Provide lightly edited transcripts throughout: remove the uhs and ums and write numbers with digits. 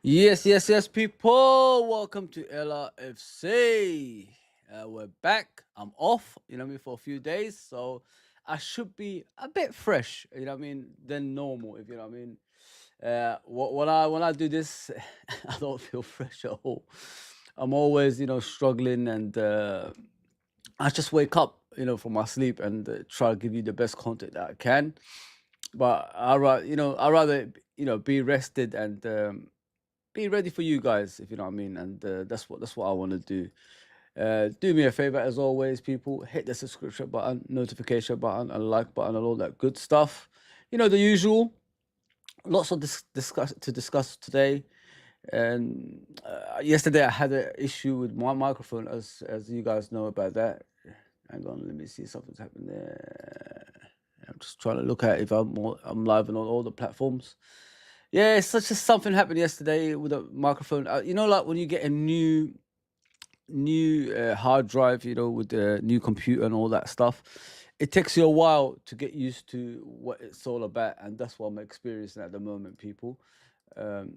Yes, people. Welcome to LFC. We're back. I'm off, for a few days. So I should be a bit fresh, than normal, if you know what I mean. When I do this, I don't feel fresh at all. I'm always, struggling and I just wake up, from my sleep and try to give you the best content that I can. But I rather, be rested and be ready for you guys, if you know what I mean. And that's what I want to do. Do me a favor, as always, people. Hit the subscription button, notification button, and like button, and all that good stuff. The usual. Lots of discuss today. And yesterday I had an issue with my microphone, as you guys know about that. Hang on, let me see something's happened there. I'm just trying to look at if I'm live on all the platforms. Yeah, it's such as something happened yesterday with a microphone. Like when you get a new hard drive, with the new computer and all that stuff, it takes you a while to get used to what it's all about, and that's what I'm experiencing at the moment, people. Um,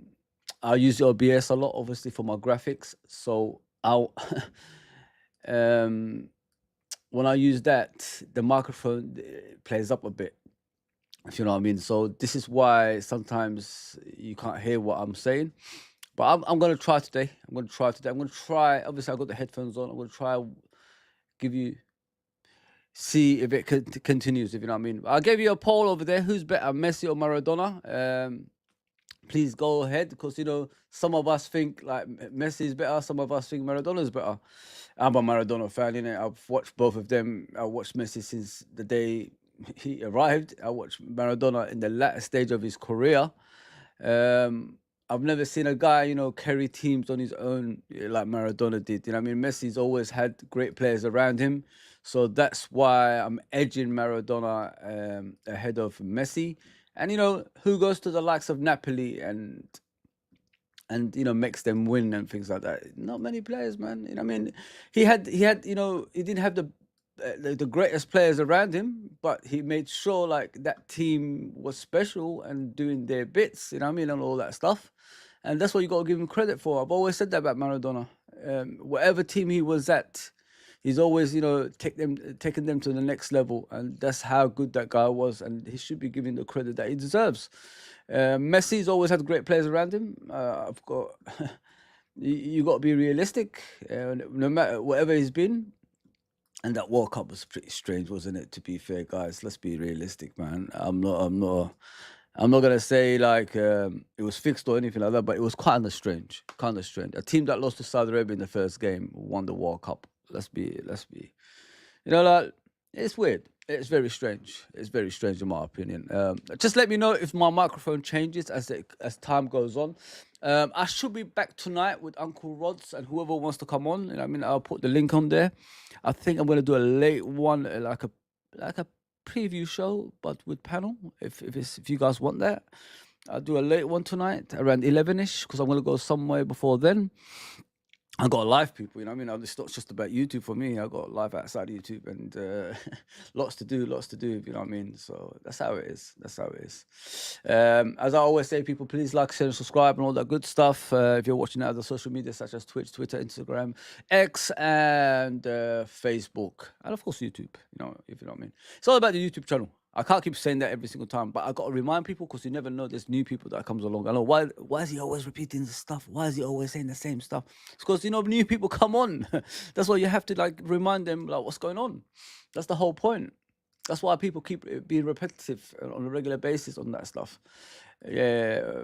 I use OBS a lot, obviously, for my graphics. So I'll um, when I use that, the microphone plays up a bit, if you know what I mean. So this is why sometimes you can't hear what I'm saying. But I'm gonna try today. I'm gonna try today. I'm gonna try. Obviously, I got the headphones on. I'm gonna try give you see if it continues. If you know what I mean. I gave you a poll over there. Who's better, Messi or Maradona? Please go ahead, because some of us think like Messi is better. Some of us think Maradona is better. I'm a Maradona fan. I've watched both of them. I watched Messi since the day he arrived. I watched Maradona in the latter stage of his career. I've never seen a guy, carry teams on his own like Maradona did. I mean, Messi's always had great players around him. So that's why I'm edging Maradona ahead of Messi. And, who goes to the likes of Napoli and makes them win and things like that? Not many players, man. I mean, he had he didn't have the greatest players around him, but he made sure like that team was special and doing their bits, and all that stuff. And that's what you got to give him credit for. I've always said that about Maradona. Whatever team he was at, he's always, taking them to the next level, and that's how good that guy was, and he should be given the credit that he deserves. Messi's always had great players around him. I've got you got to be realistic, no matter whatever he's been. And that World Cup was pretty strange, wasn't it? To be fair, guys, let's be realistic, man. I'm not gonna say like it was fixed or anything like that, but it was kind of strange, kind of strange. A team that lost to Saudi Arabia in the first game won the World Cup. Let's be, like, it's weird. It's very strange. It's very strange in my opinion. Just let me know if my microphone changes as time goes on. I should be back tonight with Uncle Rods and whoever wants to come on. I'll put the link on there. I think I'm gonna do a late one, like a preview show, but with panel. If you guys want that, I'll do a late one tonight around 11ish, because I'm gonna go somewhere before then. I got live people, It's not just about YouTube for me. I got live outside YouTube and lots to do, if you know what I mean. So that's how it is. That's how it is. As I always say, people, please like, share, and subscribe, and all that good stuff. If you're watching other social media such as Twitch, Twitter, Instagram, X, and Facebook, and of course YouTube. If you know what I mean. It's all about the YouTube channel. I can't keep saying that every single time, but I got to remind people, because you never know, there's new people that comes along. I know, why is he always repeating the stuff? Why is he always saying the same stuff? It's because, new people come on. That's why you have to like remind them like what's going on. That's the whole point. That's why people keep being repetitive on a regular basis on that stuff. Yeah,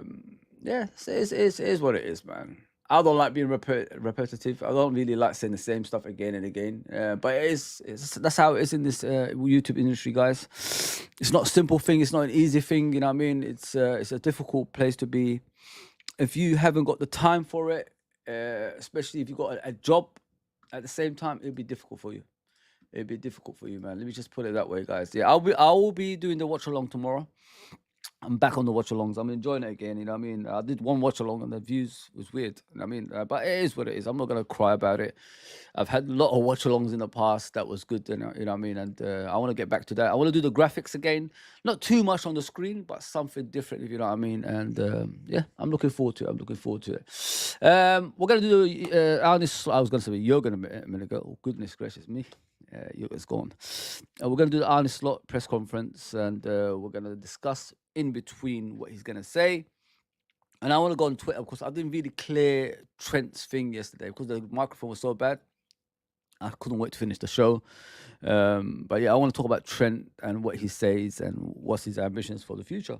yeah, it is what it is, man. I don't like being repetitive. I don't really like saying the same stuff again and again. But that's how it is in this YouTube industry, guys. It's not a simple thing. It's not an easy thing. You know what I mean? It's a difficult place to be. If you haven't got the time for it, especially if you've got a job at the same time, it'll be difficult for you. It'll be difficult for you, man. Let me just put it that way, guys. Yeah, I will be doing the watch along tomorrow. I'm back on the watch alongs. I'm enjoying it again. You know what I mean? I did one watch along and the views was weird. You know what I mean? But it is what it is. I'm not gonna cry about it. I've had a lot of watch alongs in the past that was good. You know what I mean? And I want to get back to that. I want to do the graphics again. Not too much on the screen, but something different, if you know what I mean. And yeah, I'm looking forward to it. I'm looking forward to it. We're gonna do I was gonna say yoga in a minute ago. Oh, goodness gracious me. Yoga's gone. We're going to do the Arne Slot press conference, and we're going to discuss in between what he's going to say. And I want to go on Twitter because I didn't really clear Trent's thing yesterday because the microphone was so bad. I couldn't wait to finish the show. But yeah, I want to talk about Trent and what he says and what's his ambitions for the future.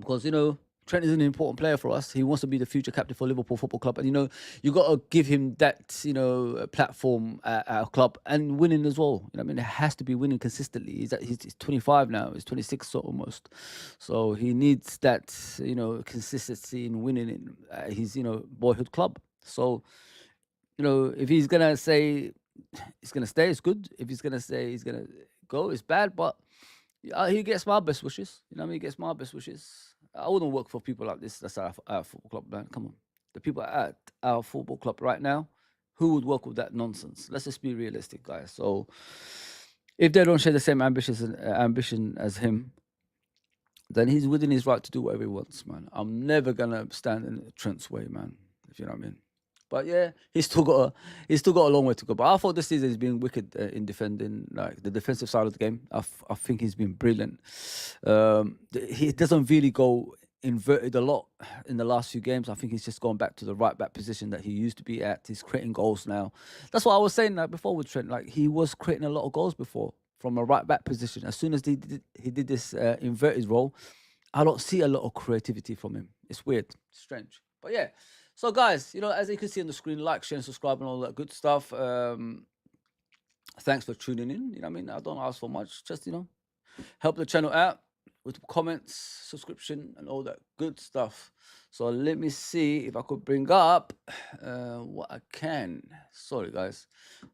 Because, you know, Trent is an important player for us. He wants to be the future captain for Liverpool Football Club. And, you know, you got to give him that, you know, platform at our club and winning as well. You know what I mean? It has to be winning consistently. He's 25 now. He's 26 so almost. So he needs that, you know, consistency in winning in his, you know, boyhood club. So, you know, if he's going to say he's going to stay, it's good. If he's going to say he's going to go, it's bad. But he gets my best wishes. You know what I mean? He gets my best wishes. I wouldn't work for people like this. That's our football club, man. Come on. The people at our football club right now, who would work with that nonsense? Let's just be realistic, guys. So if they don't share the same ambition as him, then he's within his right to do whatever he wants, man. I'm never going to stand in Trent's way, man, if you know what I mean. But yeah, he's still got a long way to go. But I thought this season he's been wicked in defending, like the defensive side of the game. I think he's been brilliant. He doesn't really go inverted a lot in the last few games. I think he's just gone back to the right back position that he used to be at. He's creating goals now. That's what I was saying before with Trent. Like he was creating a lot of goals before from a right back position. As soon as he did this inverted role, I don't see a lot of creativity from him. It's weird, strange. But yeah. So, guys, you know, as you can see on the screen, like, share, and subscribe, and all that good stuff. Thanks for tuning in. You know what I mean? I don't ask for much. Just, you know, help the channel out with comments, subscription, and all that good stuff. So let me see if I could bring up what I can. Sorry, guys.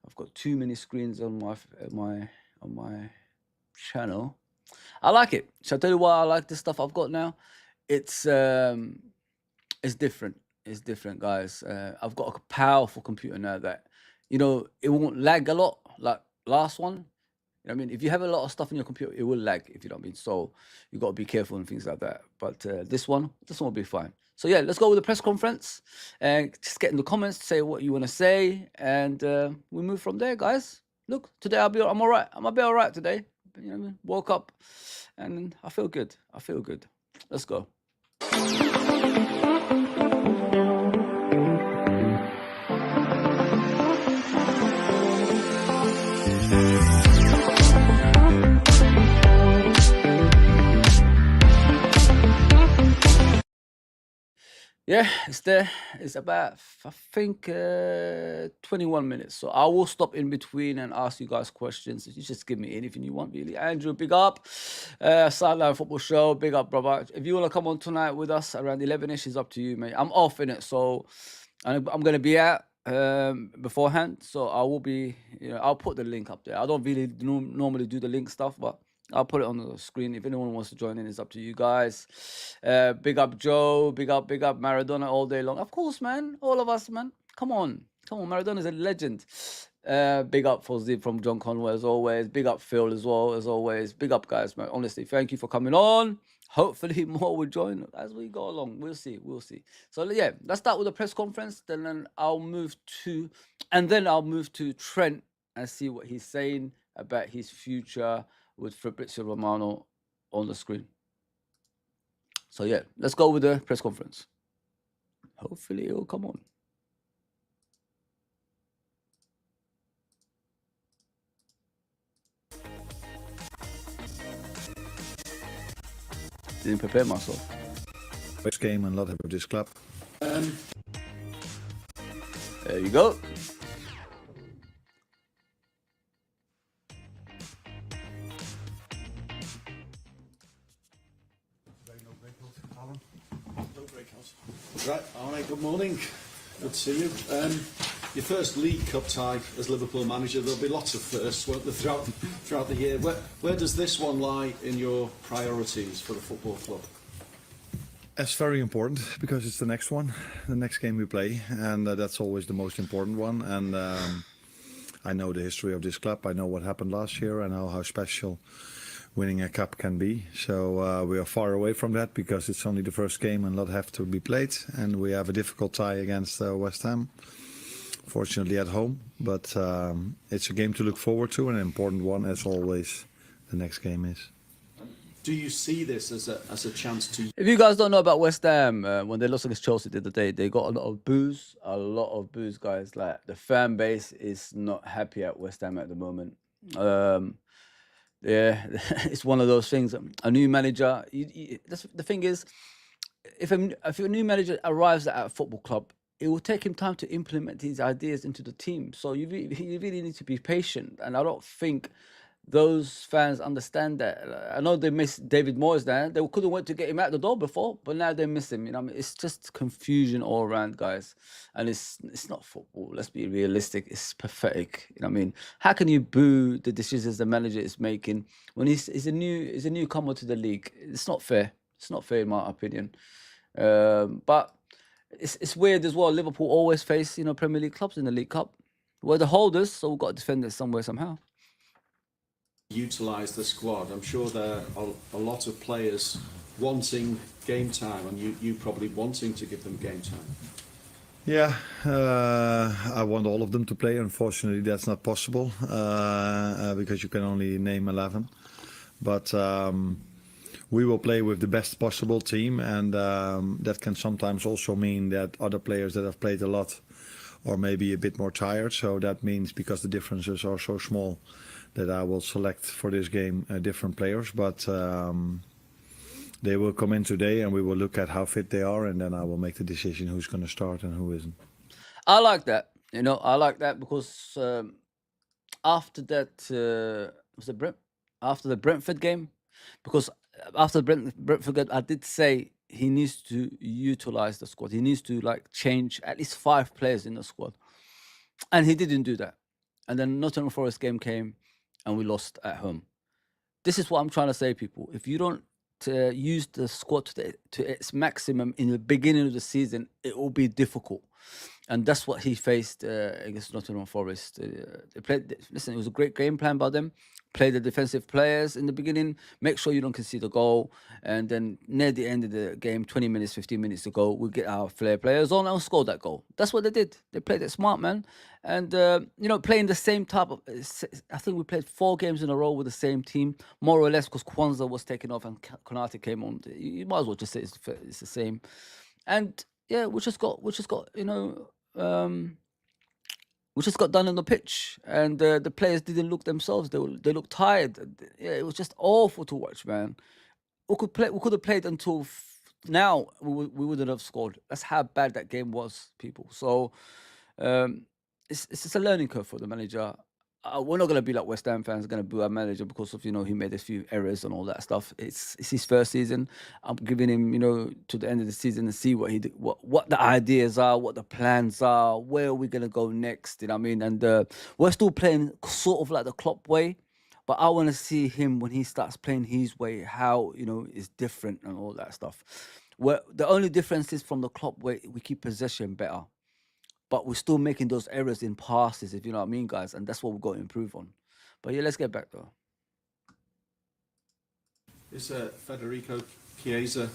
I've got too many screens on my channel. I like it. Shall I tell you why I like this stuff I've got now? It's different. It's different, guys. I've got a powerful computer now that, you know, it won't lag a lot like last one. You know what I mean? If you have a lot of stuff in your computer, it will lag, if you know what I mean. So you got to be careful and things like that. But this one will be fine. So yeah, let's go with the press conference and just get in the comments to say what you want to say, and we move from there, guys. Look, today I'm all right. I'm gonna be all right today. You know what I mean? Woke up and I feel good. Let's go. Yeah, it's there. It's about, I think, 21 minutes. So I will stop in between and ask you guys questions. You just give me anything you want, really. Andrew, big up. Sideline Football Show, big up, brother. If you want to come on tonight with us around 11ish, it's up to you, mate. I'm off in it, so I'm going to be out beforehand. So I will be, you know, I'll put the link up there. I don't really normally do the link stuff, but I'll put it on the screen. If anyone wants to join in, it's up to you guys. Big up Joe, big up Maradona all day long. Of course, man. All of us, man. Come on. Maradona's a legend. Big up Fozzy from John Conway as always. Big up Phil as well as always. Big up, guys, man. Honestly, thank you for coming on. Hopefully more will join as we go along. We'll see. So yeah, let's start with the press conference. Then I'll move to Trent and see what he's saying about his future with Fabrizio Romano on the screen. So yeah, let's go with the press conference. Hopefully it'll come on. Didn't prepare myself. Which game and lot of this club. There you go. Right, Arne, good morning. Good to see you. your first League Cup tie as Liverpool manager. There'll be lots of firsts, won't there, throughout the year. Where does this one lie in your priorities for the football club? It's very important because it's the next one, the next game we play, and that's always the most important one. And I know the history of this club. I know what happened last year. I know how special winning a cup can be. So we are far away from that because it's only the first game and a lot have to be played. And we have a difficult tie against West Ham, fortunately at home. But it's a game to look forward to and an important one, as always the next game is. Do you see this as a chance to... If you guys don't know about West Ham, when they lost against Chelsea the other day, they got a lot of boos. A lot of boos, guys. Like, the fan base is not happy at West Ham at the moment. Yeah, it's one of those things. A new manager, the thing is, if a new manager arrives at a football club, it will take him time to implement these ideas into the team. So you really need to be patient. And I don't think those fans understand that. I know they miss David Moyes now. They could have went to get him out the door before, but now they miss him. You know, I mean, it's just confusion all around, guys. And it's not football. Let's be realistic. It's pathetic. You know what I mean? How can you boo the decisions the manager is making when he's a newcomer to the league? It's not fair. It's not fair in my opinion. But it's weird as well. Liverpool always face, you know, Premier League clubs in the League Cup. We're the holders, so we've got to defend it somewhere somehow. Utilise the squad. I'm sure there are a lot of players wanting game time, and you probably wanting to give them game time. Yeah, I want all of them to play. Unfortunately, that's not possible because you can only name 11. But we will play with the best possible team, and that can sometimes also mean that other players that have played a lot are maybe a bit more tired. So that means, because the differences are so small, that I will select for this game different players. But they will come in today and we will look at how fit they are, and then I will make the decision who's going to start and who isn't. I like that. You know, I like that because after that, after the Brentford game, because after the Brentford game, I did say he needs to utilize the squad. He needs to change at least 5 players in the squad, and he didn't do that. And then Nottingham Forest game came, and we lost at home. This is what I'm trying to say, people. If you don't use the squad to its maximum in the beginning of the season, it will be difficult. And that's what he faced against Nottingham Forest. They played. Listen, it was a great game plan by them. Play the defensive players in the beginning. Make sure you don't concede a goal. And then near the end of the game, 20 minutes, 15 minutes to go, we get our flair players on and score that goal. That's what they did. They played it smart, man. And, you know, playing the same type of... I think we played 4 games in a row with the same team, more or less, because Kwanzaa was taken off and Konate came on. You might as well just say it's the same. And, yeah, we just got you know... we just got done on the pitch, and the players didn't look themselves. They looked tired. Yeah, it was just awful to watch, man. We could have played until now. We wouldn't have scored. That's how bad that game was, people. So it's just a learning curve for the manager. We're not gonna be like West Ham fans, gonna boo our manager because of, you know, he made a few errors and all that stuff. It's his first season. I'm giving him, you know, to the end of the season and see what he did, what the ideas are, what the plans are, where are we gonna go next. You know what I mean? And we're still playing sort of like the Klopp way, but I want to see him when he starts playing his way, how, you know, is different and all that stuff. Where the only difference is from the Klopp way, we keep possession better. But we're still making those errors in passes, if you know what I mean, guys. And that's what we've got to improve on. But yeah, let's get back though. Is Federico Chiesa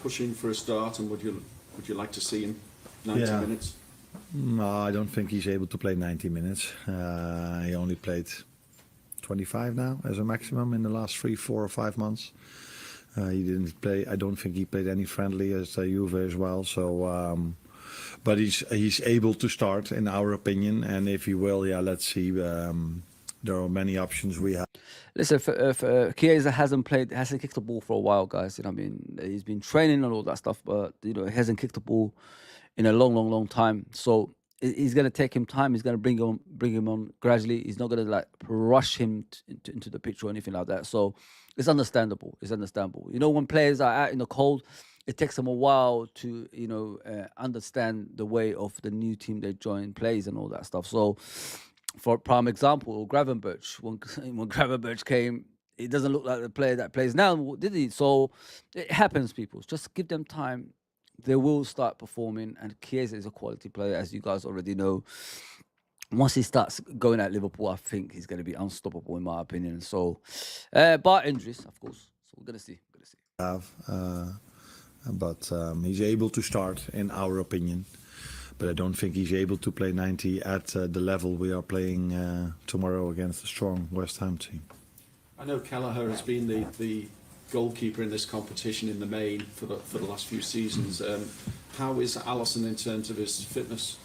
pushing for a start, and would you like to see him 90 minutes? No, I don't think he's able to play 90 minutes. He only played 25 now as a maximum in the last 3, 4 or 5 months. He didn't play. I don't think he played any friendly as Juve as well. So. But he's able to start, in our opinion, and if he will, yeah, let's see. There are many options we have. Listen, Chiesa hasn't kicked the ball for a while, guys. You know what I mean? He's been training and all that stuff, but you know, he hasn't kicked the ball in a long time. So he's gonna take him time. He's gonna bring him on gradually. He's not gonna rush him into the pitch or anything like that. So it's understandable. You know, when players are out in the cold, it takes them a while to understand the way of the new team they join plays and all that stuff. So, for prime example, Gravenberch, when when Gravenberch came, it doesn't look like the player that plays now, did he? So it happens, people. Just give them time. They will start performing, and Chiesa is a quality player, as you guys already know. Once he starts going at Liverpool, I think he's going to be unstoppable, in my opinion. So, bar injuries, of course. So we're going to see. Have, but he's able to start, in our opinion. But I don't think he's able to play 90 at the level we are playing tomorrow against a strong West Ham team. I know Kelleher has been the goalkeeper in this competition in the main for the last few seasons. How is Alisson in terms of his fitness?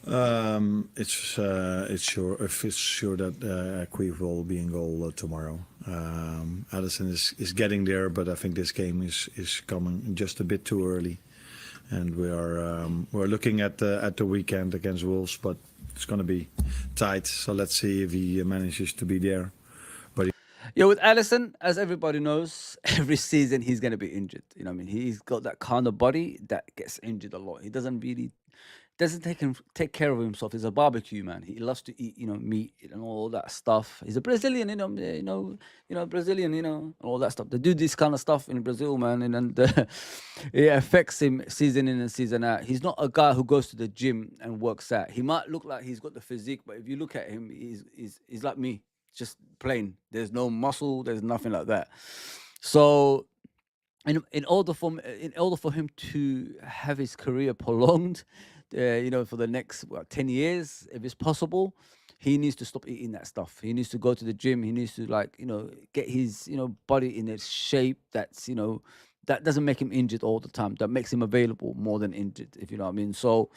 It's sure that Queeve will be in goal tomorrow. Alisson is getting there, but I think this game is coming just a bit too early, and we're looking at the weekend against Wolves, but it's going to be tight. So let's see if he manages to be there. Yeah, with Alisson, as everybody knows, every season he's going to be injured. You know what I mean? He's got that kind of body that gets injured a lot. He doesn't take care of himself. He's a barbecue man. He loves to eat, meat and all that stuff. He's a Brazilian, Brazilian, and all that stuff. They do this kind of stuff in Brazil, man, and it affects him season in and season out. He's not a guy who goes to the gym and works out. He might look like he's got the physique, but if you look at him, he's like me, just plain. There's no muscle. There's nothing like that. So, in order for him to have his career prolonged, for the next 10 years, if it's possible, he needs to stop eating that stuff. He needs to go to the gym. He needs to get his body in a shape that's that doesn't make him injured all the time. That makes him available more than injured, if you know what I mean. So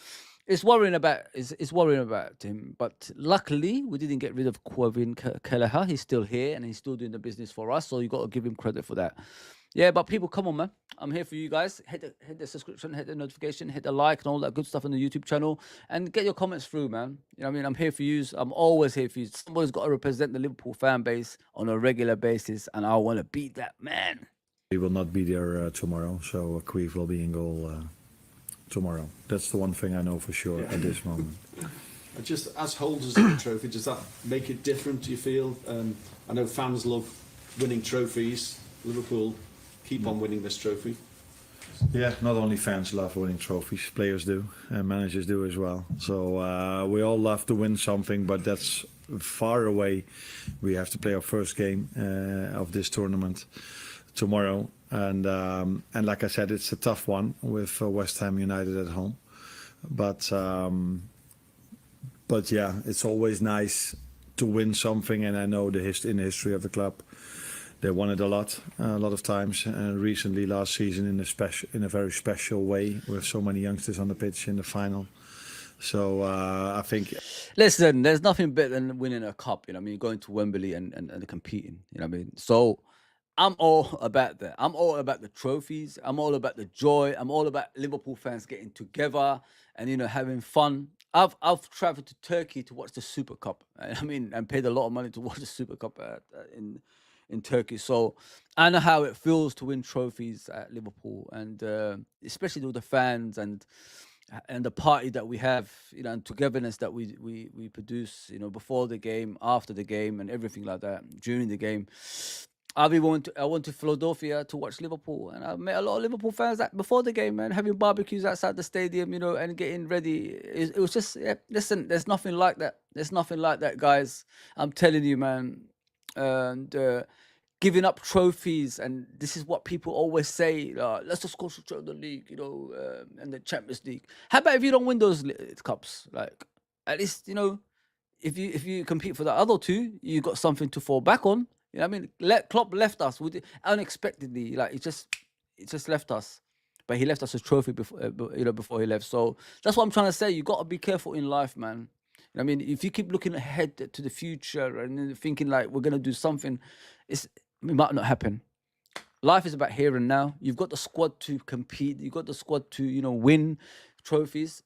it's worrying about him. But luckily, we didn't get rid of Quevin Kelleher. He's still here and he's still doing the business for us. So you got to give him credit for that. Yeah, but people, come on, man. I'm here for you guys. Hit the subscription, hit the notification, hit the like and all that good stuff on the YouTube channel. And get your comments through, man. You know what I mean? I'm here for you. I'm always here for you. Somebody's got to represent the Liverpool fan base on a regular basis. And I want to beat that man. He will not be there tomorrow, so Queeve will be in goal tomorrow. That's the one thing I know for sure at this moment. Just as holders of the trophy, does that make it different, do you feel? I know fans love winning trophies. Liverpool keep on winning this trophy. Yeah, not only fans love winning trophies, players do, and managers do as well. So we all love to win something, but that's far away. We have to play our first game of this tournament tomorrow, and like I said, it's a tough one with West Ham United at home. But yeah, it's always nice to win something, and I know in the history of the club, they won it a lot of times. Recently, last season, in a very special way, with so many youngsters on the pitch in the final. So I think. Listen, there's nothing better than winning a cup. You know what I mean? Going to Wembley and competing. You know what I mean? So I'm all about that. I'm all about the trophies. I'm all about the joy. I'm all about Liverpool fans getting together and having fun. I've traveled to Turkey to watch the Super Cup. I mean, and paid a lot of money to watch the Super Cup in Turkey. So I know how it feels to win trophies at Liverpool, and especially with the fans and the party that we have, and togetherness that we produce, before the game, after the game, and everything like that during the game. I went to Philadelphia to watch Liverpool, and I met a lot of Liverpool fans before the game, man, having barbecues outside the stadium, and getting ready. It was just, listen, there's nothing like that. There's nothing like that, guys. I'm telling you, man. And giving up trophies, and this is what people always say, let's just concentrate on the league, and the Champions League. How about if you don't win those cups? Like, at least, if you compete for the other two, you got something to fall back on. You know what I mean? Klopp left us unexpectedly. Like, it just left us. But he left us a trophy before he left. So that's what I'm trying to say. You got to be careful in life, man. I mean, if you keep looking ahead to the future and then thinking like we're gonna do something, it might not happen. Life is about here and now. You've got the squad to compete. You've got the squad to win trophies.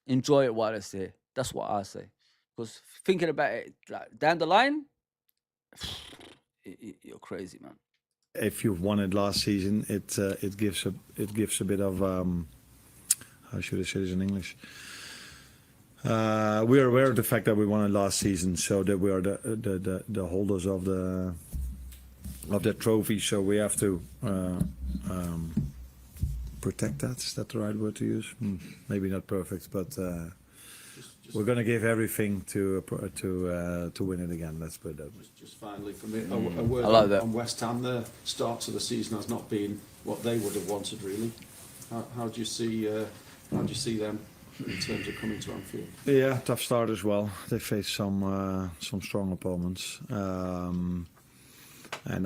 Enjoy it while it's here. That's what I say. Because thinking about it like down the line, you're crazy, man. if you've won it last season, it gives a bit of how should I say this in English? We are aware of the fact that we won it last season, so that we are the holders of that trophy. So we have to protect that. Is that the right word to use? Maybe not perfect, but we're going to give everything to win it again. Let's put it that way. Just finally, from me, a word I like that. on West Ham. The start to the season has not been what they would have wanted, really. How do you see them in terms of coming to Anfield? Yeah, tough start as well. They faced some strong opponents, and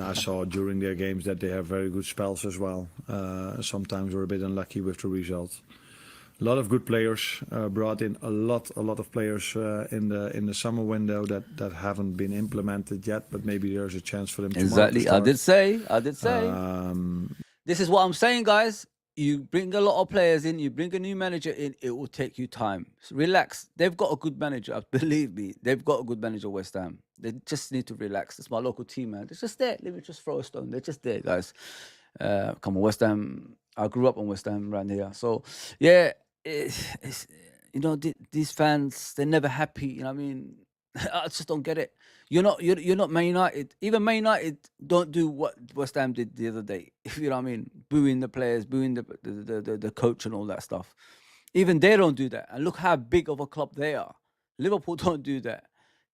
I saw during their games that they have very good spells as well. Sometimes we're a bit unlucky with the result. A lot of good players brought in a lot of players in the summer window that haven't been implemented yet, but maybe there's a chance for them tomorrow Exactly. to I did say. start. This is what I'm saying, guys. You bring a lot of players in, you bring a new manager in, it will take you time. So relax. They've got a good manager. Believe me, they've got a good manager, West Ham. They just need to relax. It's my local team, man. It's just there. Let me just throw a stone. They're just there, guys. Come on, West Ham. I grew up on West Ham around here. So, yeah, it's these fans, they're never happy. You know what I mean? I just don't get it. You're not Man United. Even Man United don't do what West Ham did the other day. You know what I mean? Booing the players, booing the coach and all that stuff. Even they don't do that. And look how big of a club they are. Liverpool don't do that.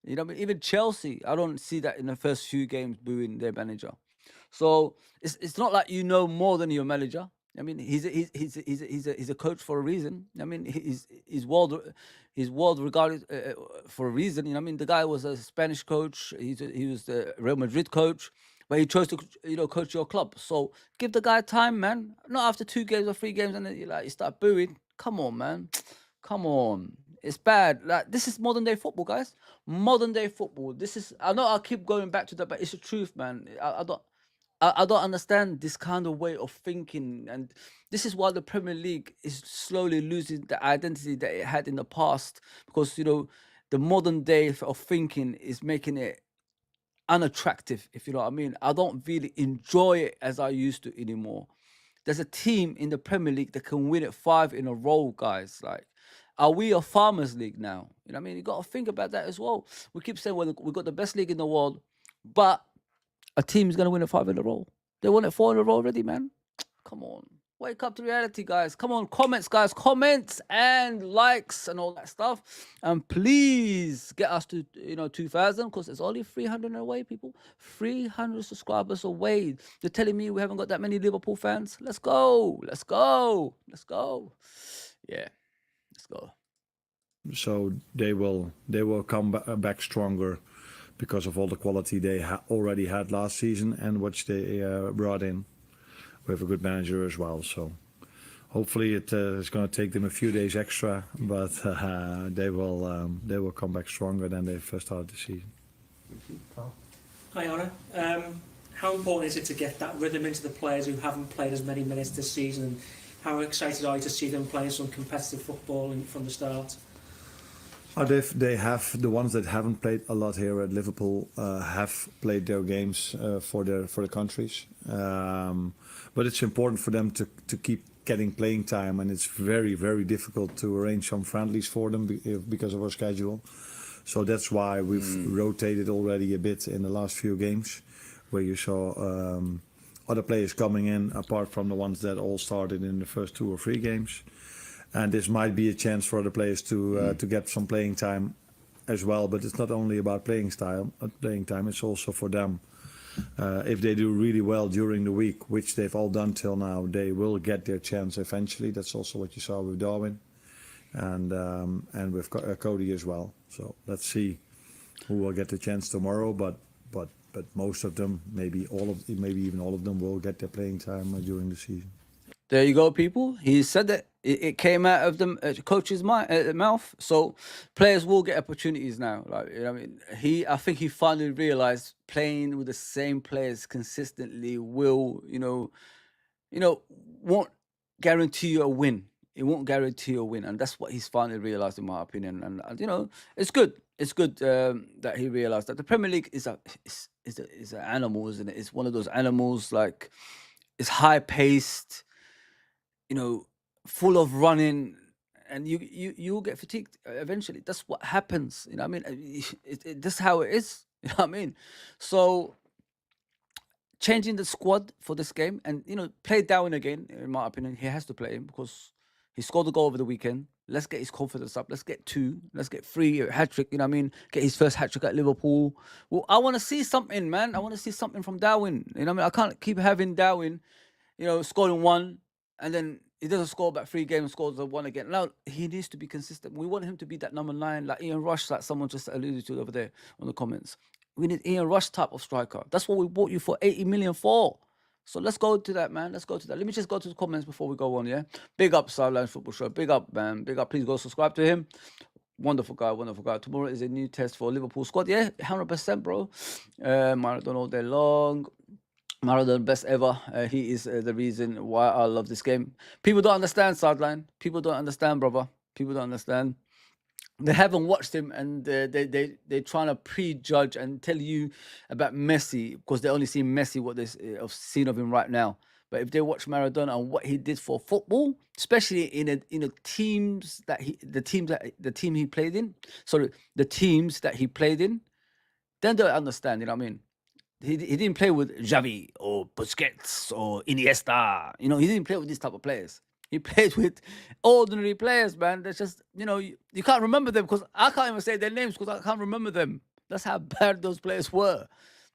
You know what I mean? Even Chelsea, I don't see that in the first few games booing their manager. So it's not like you know more than your manager. I mean, he's a coach for a reason. I mean, he's world regarded for a reason. You know, I mean, the guy was a Spanish coach. He was the Real Madrid coach, but he chose to coach your club. So give the guy time, man. Not after 2 games or 3 games and then you start booing. Come on, man. Come on. It's bad. Like, this is modern day football, guys. Modern day football. This is. I know I keep going back to that, but it's the truth, man. I don't understand this kind of way of thinking, and this is why the Premier League is slowly losing the identity that it had in the past, because the modern day of thinking is making it unattractive, if you know what I mean. I don't really enjoy it as I used to anymore. There's a team in the Premier League that can win it 5 in a row, guys. Like, are we a farmers league now? You know what I mean? You got to think about that as well. We keep saying, well, we've got the best league in the world, but a team's going to win it 5 in a row. They won it 4 in a row already, man. Come on. Wake up to reality, guys. Come on, comments, guys. Comments and likes and all that stuff. And please get us to 2,000, because it's only 300 away, people. 300 subscribers away. You're telling me we haven't got that many Liverpool fans? Let's go. Let's go. Let's go. Yeah. Let's go. So they will come back stronger because of all the quality they already had last season and which they brought in. We have a good manager as well, so hopefully it's going to take them a few days extra, but they will come back stronger than they first started the season. Hi, Anna. How important is it to get that rhythm into the players who haven't played as many minutes this season? And how excited are you to see them playing some competitive football from the start? They have, the ones that haven't played a lot here at Liverpool have played their games for the countries, but it's important for them to keep getting playing time, and it's very, very difficult to arrange some friendlies for them because of our schedule. So that's why we've rotated already a bit in the last few games, where you saw other players coming in apart from the ones that all started in the first 2 or 3 games. And this might be a chance for other players to get some playing time as well. But it's not only about playing time. It's also for them. If they do really well during the week, which they've all done till now, they will get their chance eventually. That's also what you saw with Darwin and with Cody as well. So let's see who will get the chance tomorrow. But most of them, maybe even all of them, will get their playing time during the season. There you go, people. He said that it came out of the coach's mouth. So players will get opportunities now. Like, I mean, I think he finally realized playing with the same players consistently will, won't guarantee you a win. it won't guarantee a win, and that's what he's finally realized, in my opinion. And you know, it's good. It's good that he realized that the Premier League is is an animal, isn't it? It's one of those animals, like, it's high paced, you know, full of running, and you'll get fatigued eventually. That's what happens. You know what I mean? That's how it is. You know what I mean? So changing the squad for this game, and you know, play Darwin again. In my opinion, he has to play him because he scored a goal over the weekend. Let's get his confidence up. Let's get 2. Let's get 3, a hat trick. You know what I mean? Get his first hat trick at Liverpool. Well, I want to see something, man. I want to see something from Darwin. You know what I mean? I can't keep having Darwin, you know, scoring 1, and then he doesn't score about 3 games, scores the 1 again. Now he needs to be consistent. We want him to be that number 9, like Ian Rush, like someone just alluded to over there on the comments. We need Ian Rush type of striker. That's what we bought you for 80 million for. So let's go to that, man. Let's go to that. Let me just go to the comments before we go on, yeah? Big up, Sideline Football Show. Big up, man. Big up. Please go subscribe to him. Wonderful guy, wonderful guy. Tomorrow is a new test for Liverpool squad. Yeah, 100%, bro. Maradona all day long. Maradona best ever. He is the reason why I love this game. People don't understand, Sideline. People don't understand, brother. People don't understand. They haven't watched him, and they're trying to prejudge and tell you about Messi because they only see Messi, what they've seen of him right now. But if they watch Maradona and what he did for football, especially in the teams that the team he played in, the teams that he played in, then they'll understand. You know what I mean? He didn't play with Xavi or Busquets or Iniesta. You know, he didn't play with these type of players. He played with ordinary players, man. That's just, you know, you can't remember them because I can't even say their names because I can't remember them. That's how bad those players were.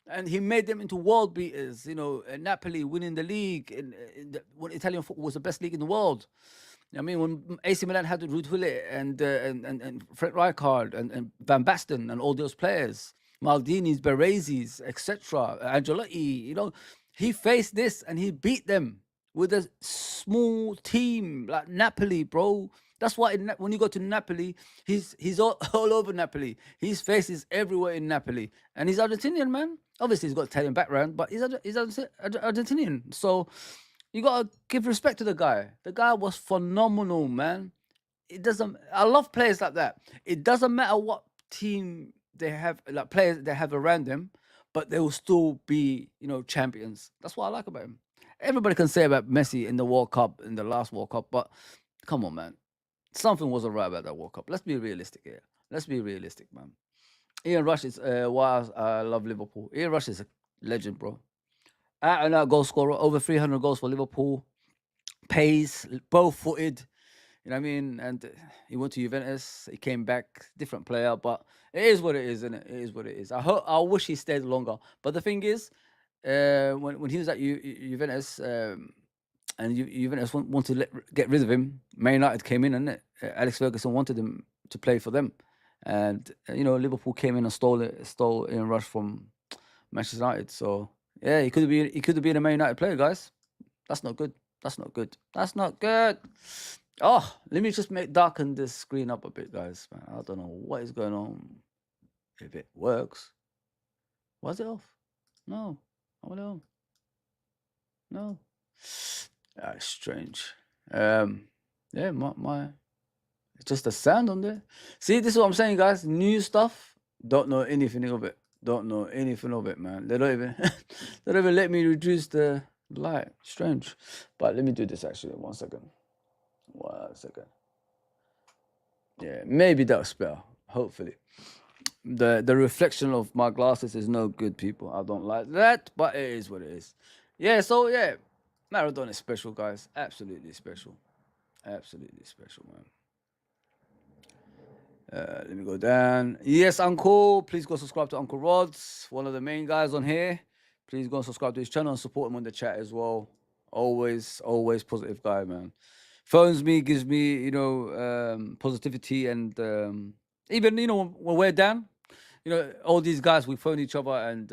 And he made them into world beaters. You know, Napoli winning the league when Italian football was the best league in the world. I mean, when AC Milan had Ruud Gullit and Frank Rijkaard and Van Basten and all those players, Maldini's, Baresi's, etc., Angelotti, you know, he faced this and he beat them with a small team like Napoli, bro. That's why when you go to Napoli, he's all over Napoli. His face is everywhere in Napoli. And he's Argentinian, man. Obviously, he's got Italian background, but he's Argentinian. So you got to give respect to the guy. The guy was phenomenal, man. I love players like that. It doesn't matter what team they have, like players they have around them, but they will still be, you know, champions. That's what I like about him. Everybody can say about Messi in the World Cup, in the last World Cup, but come on, man. Something wasn't right about that World Cup. Let's be realistic here. Let's be realistic, man. Ian Rush is why I love Liverpool. Ian Rush is a legend, bro. Out and out goal scorer, over 300 goals for Liverpool. Pace, bow-footed. You know what I mean? And he went to Juventus. He came back, different player, but it is what it is, isn't it? It is what it is. I wish he stayed longer. But the thing is, when he was at Juventus, and Juventus wanted to get rid of him, Man United came in, and Alex Ferguson wanted him to play for them. And you know, Liverpool came in and stole Ian Rush from Manchester United. So yeah, he could have been a Man United player, guys. That's not good. That's not good. That's not good. Oh, let me just darken this screen up a bit, guys. Man, I don't know what is going on. If it works, was it off? No, I want it on. No, that's strange. Yeah, my it's just a sound on there. See, this is what I'm saying, guys. New stuff. Don't know anything of it. Don't know anything of it, man. They don't even they don't even let me reduce the light. Strange. But let me do this actually. 1 second. 1 second. Yeah, maybe that's better. Hopefully. The reflection of my glasses is no good, people. I don't like that, but it is what it is. Yeah, so yeah. Maradona is special, guys. Absolutely special. Absolutely special, man. Let me go down. Yes, Uncle. Please go subscribe to Uncle Rod's, one of the main guys on here. Please go and subscribe to his channel and support him on the chat as well. Always positive guy, man. Phones me, gives me, you know, positivity, and even, you know, when we're down, you know, all these guys, we phone each other and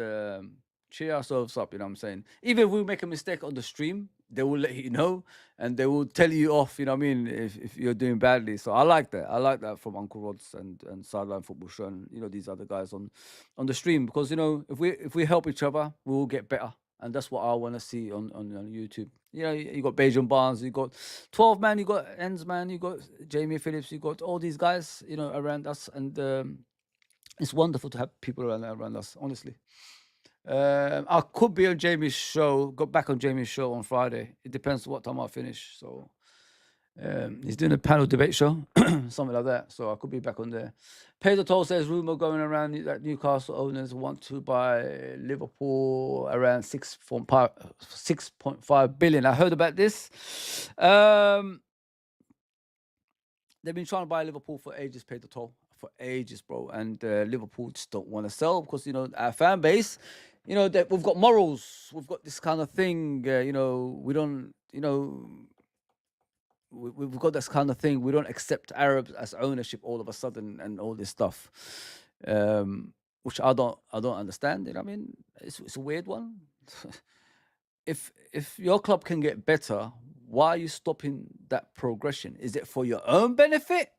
cheer ourselves up, you know what I'm saying? Even if we make a mistake on the stream, they will let you know, and they will tell you off, you know what I mean, if you're doing badly. So I like that. I like that from Uncle Rod's and Sideline Football Show and, you know, these other guys on the stream, because, you know, if we help each other, we will get better. And that's what I want to see on YouTube. You know, you got Beijing Barnes, you got 12 man, you got Ends man, you got Jamie Phillips, you got all these guys, you know, around us, and it's wonderful to have people around us. Honestly, I could be on Jamie's show. Got back on Jamie's show on Friday. It depends what time I finish. So he's doing a panel debate show, something like that. So I could be back on there. Pedro Toll says rumor going around that Newcastle owners want to buy Liverpool around 6.5 billion. I heard about this. They've been trying to buy Liverpool for ages, Pedro Toll, for ages, bro. And Liverpool just don't want to sell because, you know, our fan base, you know, that we've got morals. We've got this kind of thing. You know, we don't, you know, we've got this kind of thing. We don't accept Arabs as ownership all of a sudden and all this stuff, which I don't understand. You know, I mean, it's a weird one. If your club can get better, why are you stopping that progression? Is it for your own benefit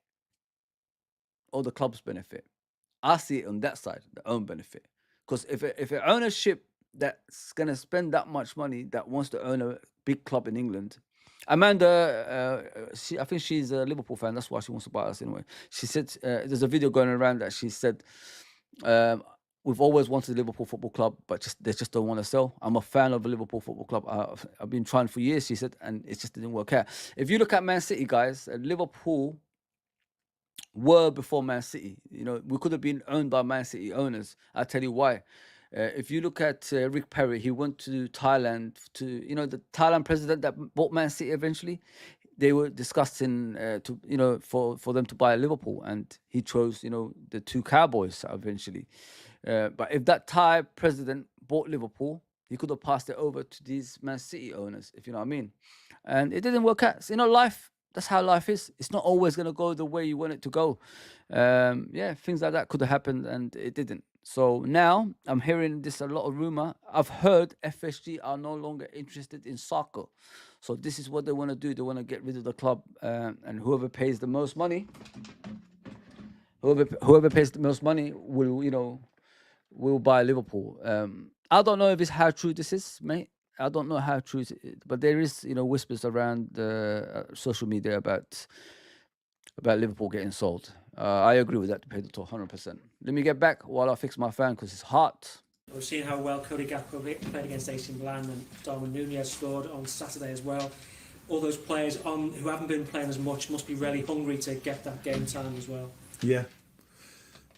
or the club's benefit? I see it on that side, the own benefit. Because if an ownership that's gonna spend that much money that wants to own a big club in England. Amanda, I think she's a Liverpool fan. That's why she wants to buy us anyway. She said there's a video going around that she said we've always wanted the Liverpool Football Club, but they just don't want to sell. I'm a fan of the Liverpool Football Club. I've been trying for years, she said, and it just didn't work out. If you look at Man City, guys, Liverpool were before Man City. You know, we could have been owned by Man City owners. I'll tell you why. If you look at Rick Perry, he went to Thailand to, you know, the Thailand president that bought Man City eventually. They were discussing to, you know, for them to buy Liverpool, and he chose, you know, the two Cowboys eventually. But if that Thai president bought Liverpool, he could have passed it over to these Man City owners, if you know what I mean. And it didn't work out. So, you know, life, that's how life is. It's not always going to go the way you want it to go. Yeah, things like that could have happened, and it didn't. So now I'm hearing this a lot of rumor. I've heard FSG are no longer interested in soccer. So this is what they want to do. They want to get rid of the club, and whoever pays the most money, whoever pays the most money will, you know, will buy Liverpool. I don't know if it's how true this is, mate. I don't know how true it is, but there is, you know, whispers around social media about Liverpool getting sold. I agree with that, to pay the toll, 100%. Let me get back while I fix my fan because it's hot. We've seen how well Cody Gakpo played against AC Milan, and Darwin Nunez scored on Saturday as well. All those players who haven't been playing as much must be really hungry to get that game time as well. Yeah,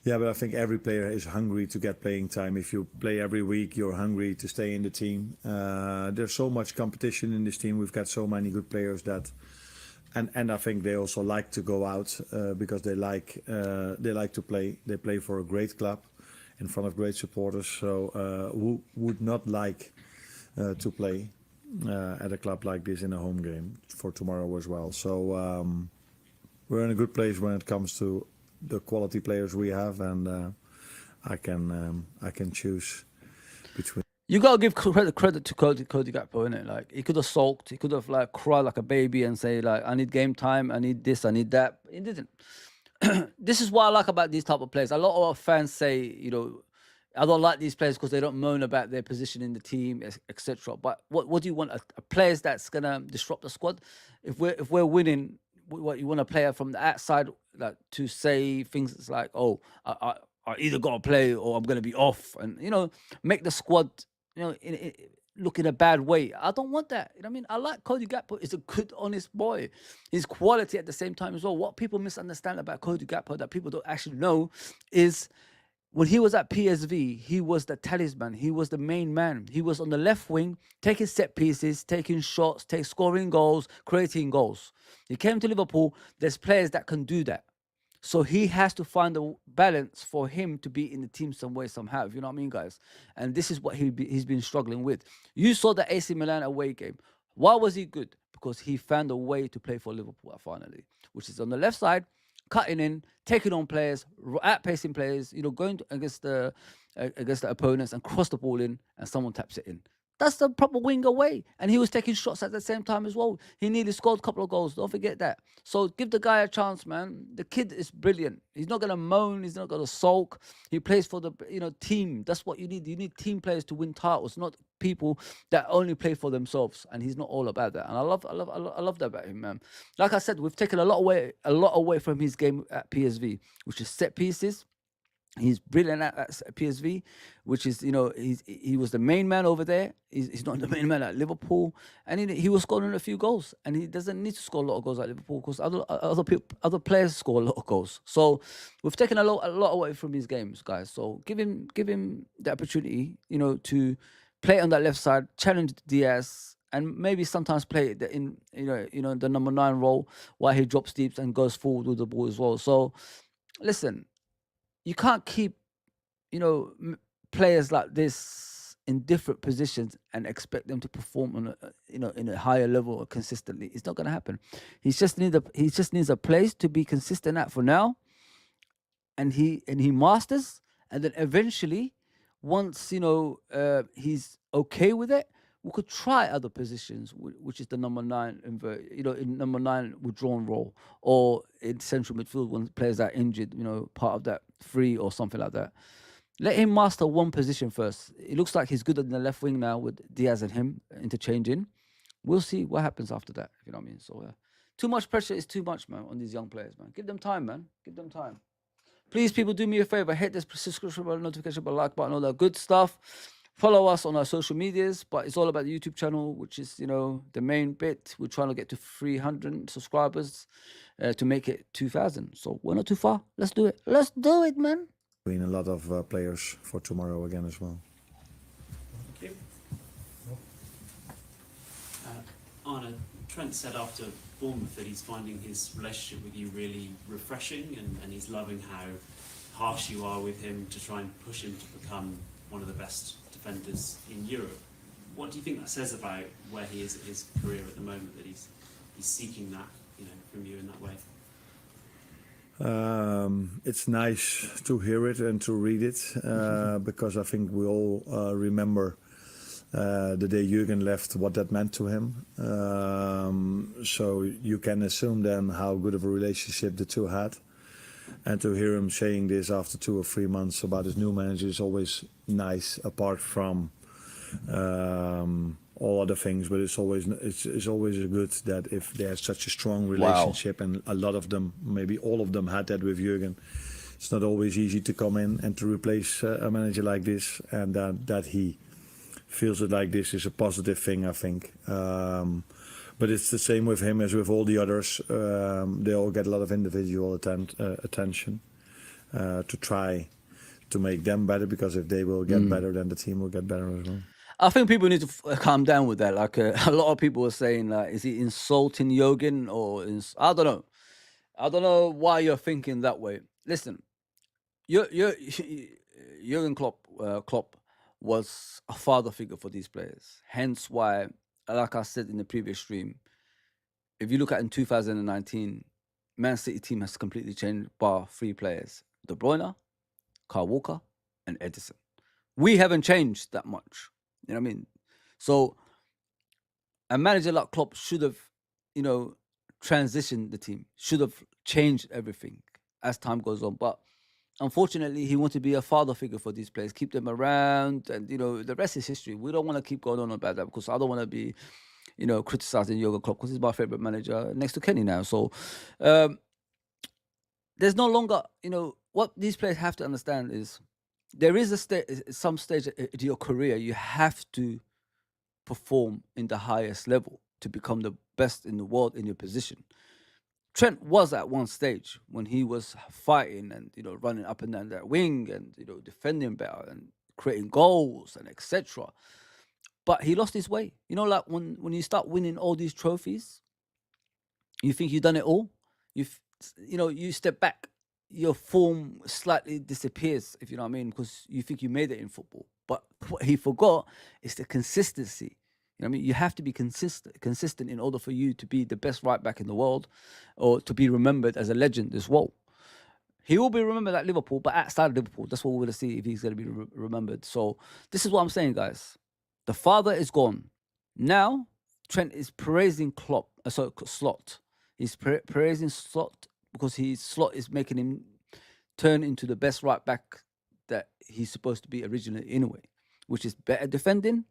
but I think every player is hungry to get playing time. If you play every week, you're hungry to stay in the team. There's so much competition in this team. We've got so many good players that, and I think they also like to go out because they like to play. They play for a great club in front of great supporters. So who would not like to play at a club like this in a home game for tomorrow as well? So we're in a good place when it comes to the quality players we have, and I can choose between. You gotta give credit to Cody Gakpo, innit? Like, he could have sulked, he could have like cried like a baby and say like, I need game time, I need this, I need that. He didn't. This is what I like about these type of players. A lot of fans say, you know, I don't like these players because they don't moan about their position in the team, etc. But what do you want? A players that's gonna disrupt the squad? If we're winning, what you want a player from the outside, like, to say things like, oh, I either got to play or I'm going to be off, and, you know, make the squad, you know, look in a bad way. I don't want that. You know what I mean? I like Cody Gakpo. He's a good, honest boy. His quality at the same time as well. What people misunderstand about Cody Gakpo that people don't actually know is, when he was at PSV, he was the talisman. He was the main man. He was on the left wing, taking set pieces, taking shots, scoring goals, creating goals. He came to Liverpool. There's players that can do that. So he has to find a balance for him to be in the team some way, somehow. You know what I mean, guys? And this is what he's been struggling with. You saw the AC Milan away game. Why was he good? Because he found a way to play for Liverpool finally, which is on the left side, cutting in, taking on players, outpacing players, you know, going against the opponents and cross the ball in, and someone taps it in. That's the proper winger way. And he was taking shots at the same time as well. He nearly scored a couple of goals. Don't forget that. So give the guy a chance, man. The kid is brilliant. He's not going to moan. He's not going to sulk. He plays for the, you know, team. That's what you need. You need team players to win titles, not people that only play for themselves, and he's not all about that. And I love that about him, man. Like I said, we've taken a lot away from his game at PSV, which is set pieces. He's brilliant at PSV, which is, he was the main man over there. He's not the main man at Liverpool, and he was scoring a few goals, and he doesn't need to score a lot of goals at Liverpool because other players score a lot of goals. So we've taken a lot away from his games, guys. So give him the opportunity, to play on that left side, challenge Diaz, and maybe sometimes play in the number 9 role while he drops deep and goes forward with the ball as well. So listen. You can't keep, players like this in different positions and expect them to perform on in a higher level consistently. It's not going to happen. He just needs a place to be consistent at for now, and he masters, and then eventually, once he's okay with it, we could try other positions, which is the number 9 in number 9 withdrawn role, or in central midfield when players are injured, part of that 3 or something like that. Let him master one position first. It looks like he's good on the left wing now with Diaz and him interchanging. We'll see what happens after that. You know what I mean? So too much pressure is too much, man, on these young players, man. Give them time, man. Give them time. Please, people, do me a favor. Hit this subscription button, notification button, like button, all that good stuff. Follow us on our social medias, but it's all about the YouTube channel, which is, the main bit. We're trying to get to 300 subscribers to make it 2,000. So we're not too far. Let's do it. Let's do it, man. A lot of players for tomorrow again as well. Thank you. Arne, Trent said after Bournemouth that he's finding his relationship with you really refreshing, and he's loving how harsh you are with him to try and push him to become one of the best defenders in Europe. What do you think that says about where he is at his career at the moment, that he's seeking that, from you in that way? It's nice to hear it and to read it, because I think we all remember the day Jürgen left, what that meant to him. So you can assume then how good of a relationship the two had. And to hear him saying this after 2 or 3 months about his new manager is always nice, apart from all other things. But it's always good that if they have such a strong relationship, and a lot of them, maybe all of them, had that with Jürgen. It's not always easy to come in and to replace a manager like this, and that he feels it like this is a positive thing, I think. But it's the same with him as with all the others. They all get a lot of individual attention to try to make them better, because if they will get better, then the team will get better as well. I think people need to calm down with that. Like a lot of people are saying, is he insulting Jürgen or I don't know. I don't know why you're thinking that way. Listen, Jürgen Klopp was a father figure for these players. Hence why, like I said in the previous stream, if you look at in 2019, Man City team has completely changed bar 3 players: De Bruyne, Kyle Walker, and Edison. We haven't changed that much. You know what I mean? So a manager like Klopp should have, transitioned the team, should have changed everything as time goes on. But unfortunately, he wanted to be a father figure for these players, keep them around, and the rest is history. We don't want to keep going on about that, because I don't want to be, criticizing Jürgen Klopp, because he's my favorite manager next to Kenny now. So there's no longer, what these players have to understand is there is some stage in your career you have to perform in the highest level to become the best in the world in your position. Trent was at one stage when he was fighting and running up and down that wing and defending better and creating goals and etc. But he lost his way. Like when you start winning all these trophies, you think you've done it all. You step back, your form slightly disappears, if you know what I mean, because you think you made it in football. But what he forgot is the consistency. You know what I mean? You have to be consistent in order for you to be the best right back in the world, or to be remembered as a legend as well. He will be remembered at Liverpool, but outside of Liverpool, that's what we're going to see if he's going to be remembered. So this is what I'm saying, guys. The father is gone. Now, Trent is praising Slot. He's praising Slot because his Slot is making him turn into the best right back that he's supposed to be originally anyway, which is better defending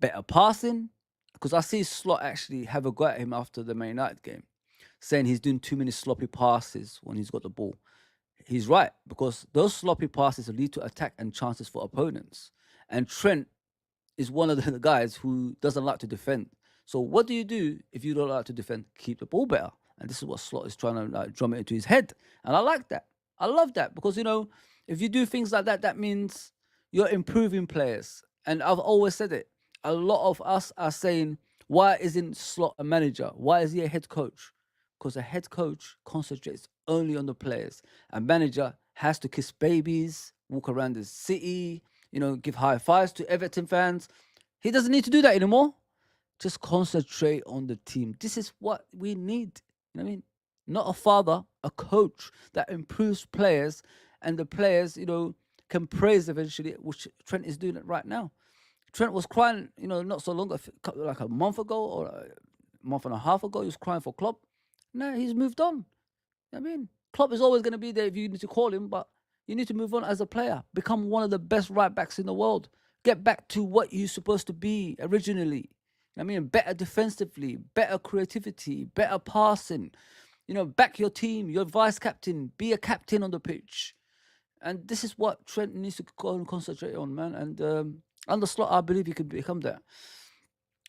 better passing. Because I see Slot actually have a go at him after the Man United game, saying he's doing too many sloppy passes when he's got the ball. He's right, because those sloppy passes lead to attack and chances for opponents. And Trent is one of the guys who doesn't like to defend. So what do you do if you don't like to defend? Keep the ball better. And this is what Slot is trying to like drum it into his head. And I like that. I love that, because, you know, if you do things like that, that means you're improving players. And I've always said it. A lot of us are saying, why isn't Slot a manager? Why is he a head coach? Because a head coach concentrates only on the players. A manager has to kiss babies, walk around the city, you know, give high fives to Everton fans. He doesn't need to do that anymore. Just concentrate on the team. This is what we need. You know what I mean? Not a father, a coach that improves players, and the players, you know, can praise eventually, which Trent is doing it right now. Trent was crying, you know, not so long, like a month ago or a month and a half ago. He was crying for Klopp. No, he's moved on. I mean, Klopp is always going to be there if you need to call him, but you need to move on as a player. Become one of the best right backs in the world. Get back to what you're supposed to be originally. I mean, better defensively, better creativity, better passing. You know, back your team, your vice captain, be a captain on the pitch. And this is what Trent needs to go and concentrate on, man. And under Slot, I believe he could become that.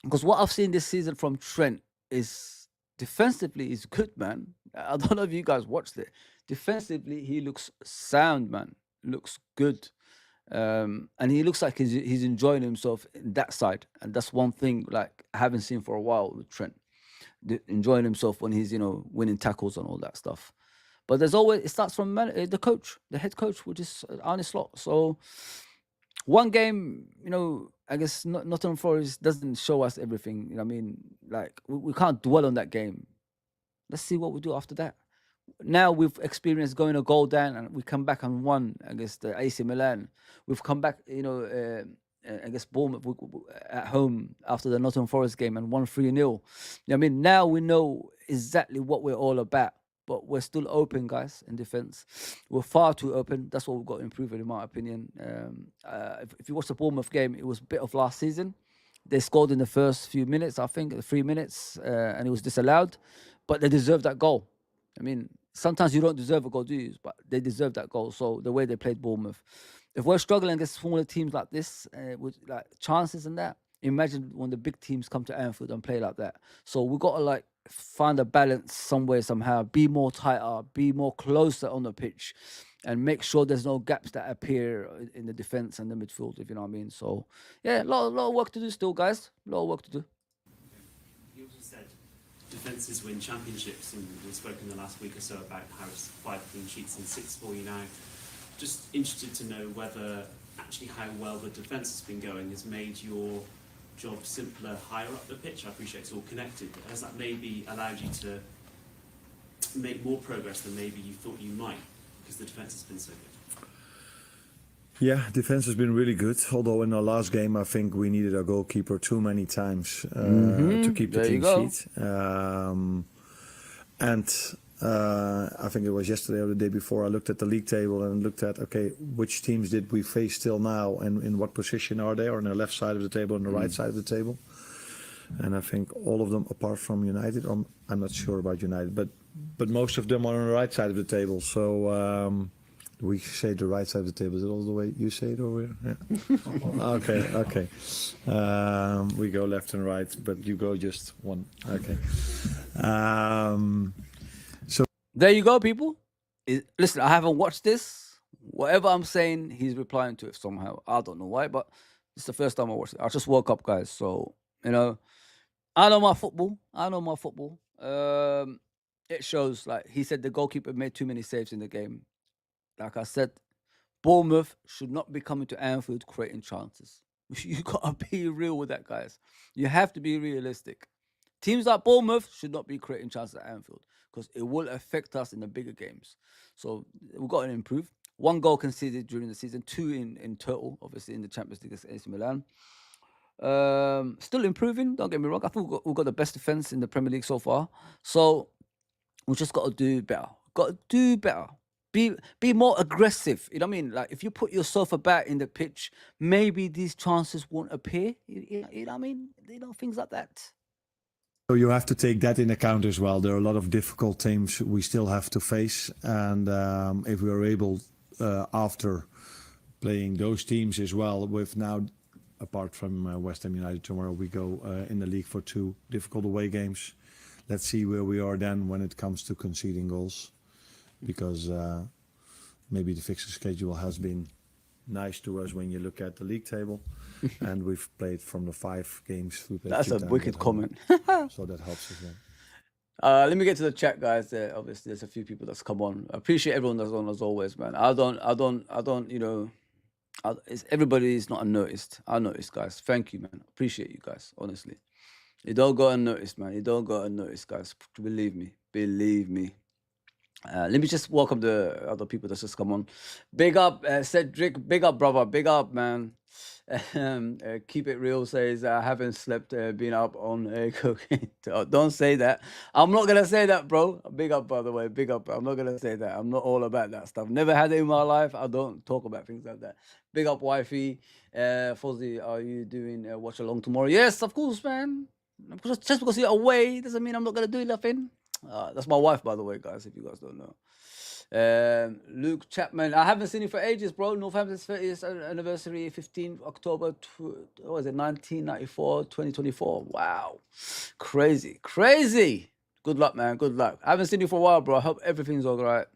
Because what I've seen this season from Trent is defensively is good, man. I don't know if you guys watched it. Defensively, he looks sound, man. Looks good. And he looks like he's enjoying himself in that side. And that's one thing like I haven't seen for a while with Trent. Enjoying himself when he's, you know, winning tackles and all that stuff. But there's always, it starts from the coach, the head coach, which is Arne Slot. So one game, you know, I guess Nottingham Forest doesn't show us everything. You know what I mean? Like, we can't dwell on that game. Let's see what we do after that. Now we've experienced going a goal down, and we come back and won against the AC Milan. We've come back, you know, against Bournemouth at home after the Nottingham Forest game and won 3-0. You know what I mean? Now we know exactly what we're all about. But we're still open, guys, in defence. We're far too open. That's what we've got to improve, in my opinion. If you watch the Bournemouth game, it was a bit of last season. They scored in the first few minutes, I think, 3 minutes, and it was disallowed. But they deserved that goal. I mean, sometimes you don't deserve a goal, do you? But they deserved that goal. So the way they played Bournemouth. If we're struggling against smaller teams like this, with like chances and that, imagine when the big teams come to Anfield and play like that. So we've got to like find a balance somewhere, somehow, be more tighter, be more closer on the pitch, and make sure there's no gaps that appear in the defense and the midfield, if you know what I mean. So yeah, a lot of work to do still, guys. A lot of work to do. You also said defences win championships, and we've spoken the last week or so about how it's 5 clean sheets and 6 for you now. Just interested to know whether actually how well the defence has been going has made your job simpler higher up the pitch. I appreciate it's all connected, but has that maybe allowed you to make more progress than maybe you thought you might, because the defence has been so good? Yeah, defense has been really good. Although in our last game, I think we needed our goalkeeper too many times to keep the clean sheet. I think it was yesterday or the day before, I looked at the league table and looked at, okay, which teams did we face till now and in what position are they? On the left side of the table, on the right side of the table. And I think all of them, apart from United, I'm not sure about United, but most of them are on the right side of the table. So we say the right side of the table. Is it all the way you say it over here? Yeah. Okay. We go left and right, but you go just one. Okay. There you go, people. Listen, I haven't watched this. Whatever I'm saying, he's replying to it somehow. I don't know why, but it's the first time I watched it. I just woke up, guys. So, you know, I know my football. It shows, like he said, the goalkeeper made too many saves in the game. Like I said, Bournemouth should not be coming to Anfield creating chances. You gotta be real with that, guys. You have to be realistic. Teams like Bournemouth should not be creating chances at Anfield, because it will affect us in the bigger games. So we've got to improve. 1 goal conceded during the season, 2 in total, obviously in the Champions League against AC Milan. Still improving, don't get me wrong. I think we've got the best defense in the Premier League so far. So we just got to do better. Be more aggressive. You know what I mean? Like if you put yourself about in the pitch, maybe these chances won't appear. You know what I mean? Things like that. So you have to take that in account as well. There are a lot of difficult teams we still have to face, and if we are able, after playing those teams as well, with now, apart from West Ham United tomorrow, we go in the league for 2 difficult away games. Let's see where we are then when it comes to conceding goals, because maybe the fixture schedule has been nice to us when you look at the league table, and we've played from the 5 games. That's a wicked comment. So that helps us then. Let me get to the chat, guys. Obviously, there's a few people that's come on. I appreciate everyone that's on as always, man. I don't. Everybody is not unnoticed. I noticed, guys. Thank you, man. Appreciate you guys. Honestly, you don't go unnoticed, man. You don't go unnoticed, guys. Believe me. Believe me. Let me just welcome the other people that's just come on. Big up, Cedric. Big up, brother. Big up, man. Keep it real says I haven't slept, been up on cocaine. Don't say that. I'm not gonna say that, bro. Big up, by the way. Big up. I'm not gonna say that. I'm not all about that stuff. Never had it in my life. I don't talk about things like that. Big up, wifey. Fozzie, are you doing watch along tomorrow? Yes, of course, man. Just because you're away doesn't mean I'm not gonna do nothing. That's my wife, by the way, guys, if you guys don't know. Luke Chapman, I haven't seen you for ages, bro. Northampton's 30th anniversary, 15th October, what was it, 1994, 2024. Wow. Crazy. Good luck, man. Good luck. I haven't seen you for a while, bro. I hope everything's all right.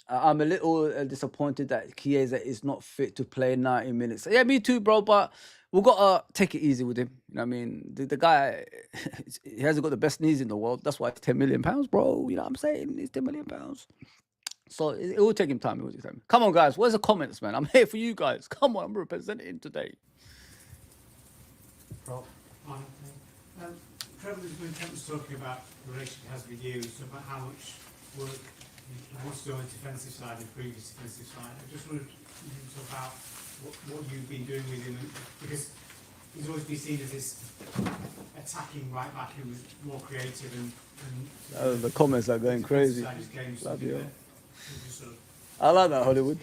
I'm a little disappointed that Chiesa is not fit to play 90 minutes. Yeah, me too, bro, but we've got to take it easy with him. You know what I mean? The guy, he hasn't got the best knees in the world. That's why it's £10 million, bro. You know what I'm saying? It's £10 million. So it will take him time. It will take time. Come on, guys. Where's the comments, man? I'm here for you guys. Come on, I'm representing today. Rob. Trevor has been talking about the relationship he has with you, so about how much work he wants to do on the defensive side and previous defensive side. I just wanted to talk about what you've been doing with him, because he's always been seen as this attacking right back who was more creative and The comments are going crazy. Love you. I like that, Hollywood.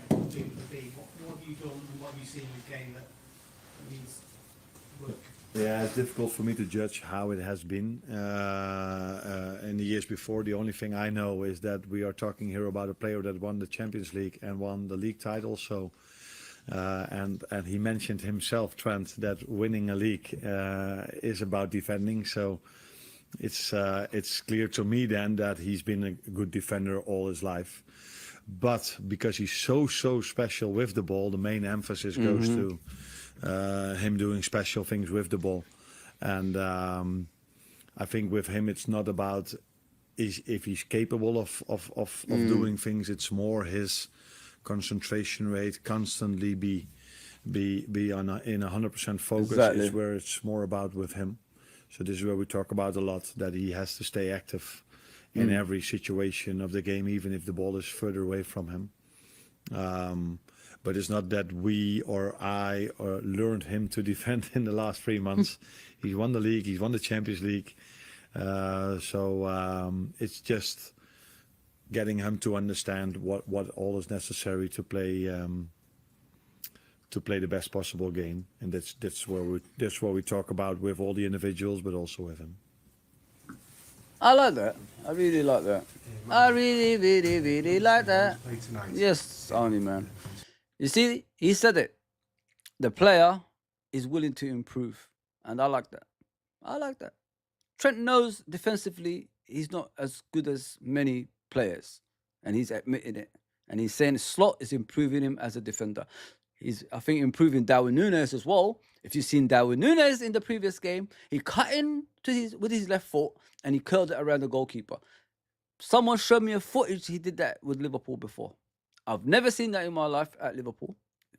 What have you done and what have you seen in the game that needs work? Yeah, it's difficult for me to judge how it has been in the years before. The only thing I know is that we are talking here about a player that won the Champions League and won the league title. So, and he mentioned himself, Trent, that winning a league is about defending. So, it's clear to me then that he's been a good defender all his life. But because he's so special with the ball, the main emphasis goes to him doing special things with the ball. And I think with him, it's not about if he's capable of doing things. It's more his concentration rate, constantly be in 100% focus. Exactly. Is where it's more about with him. So this is where we talk about a lot, that he has to stay active in every situation of the game, even if the ball is further away from him. But it's not that we or I learned him to defend in the last 3 months. He's won the league, he's won the Champions League. So it's just getting him to understand what all is necessary to play the best possible game. And that's what we talk about with all the individuals, but also with him. I like that. I really like that. I really like that. Yes, only, man. You see, he said it. The player is willing to improve. And I like that. I like that. Trent knows defensively he's not as good as many players. And he's admitting it. And he's saying Slot is improving him as a defender. He's, I think, improving Darwin Núñez as well. If you've seen Darwin Núñez in the previous game, he cut in with his left foot and he curled it around the goalkeeper. Someone showed me a footage he did that with Liverpool before. I've never seen that in my life at Liverpool.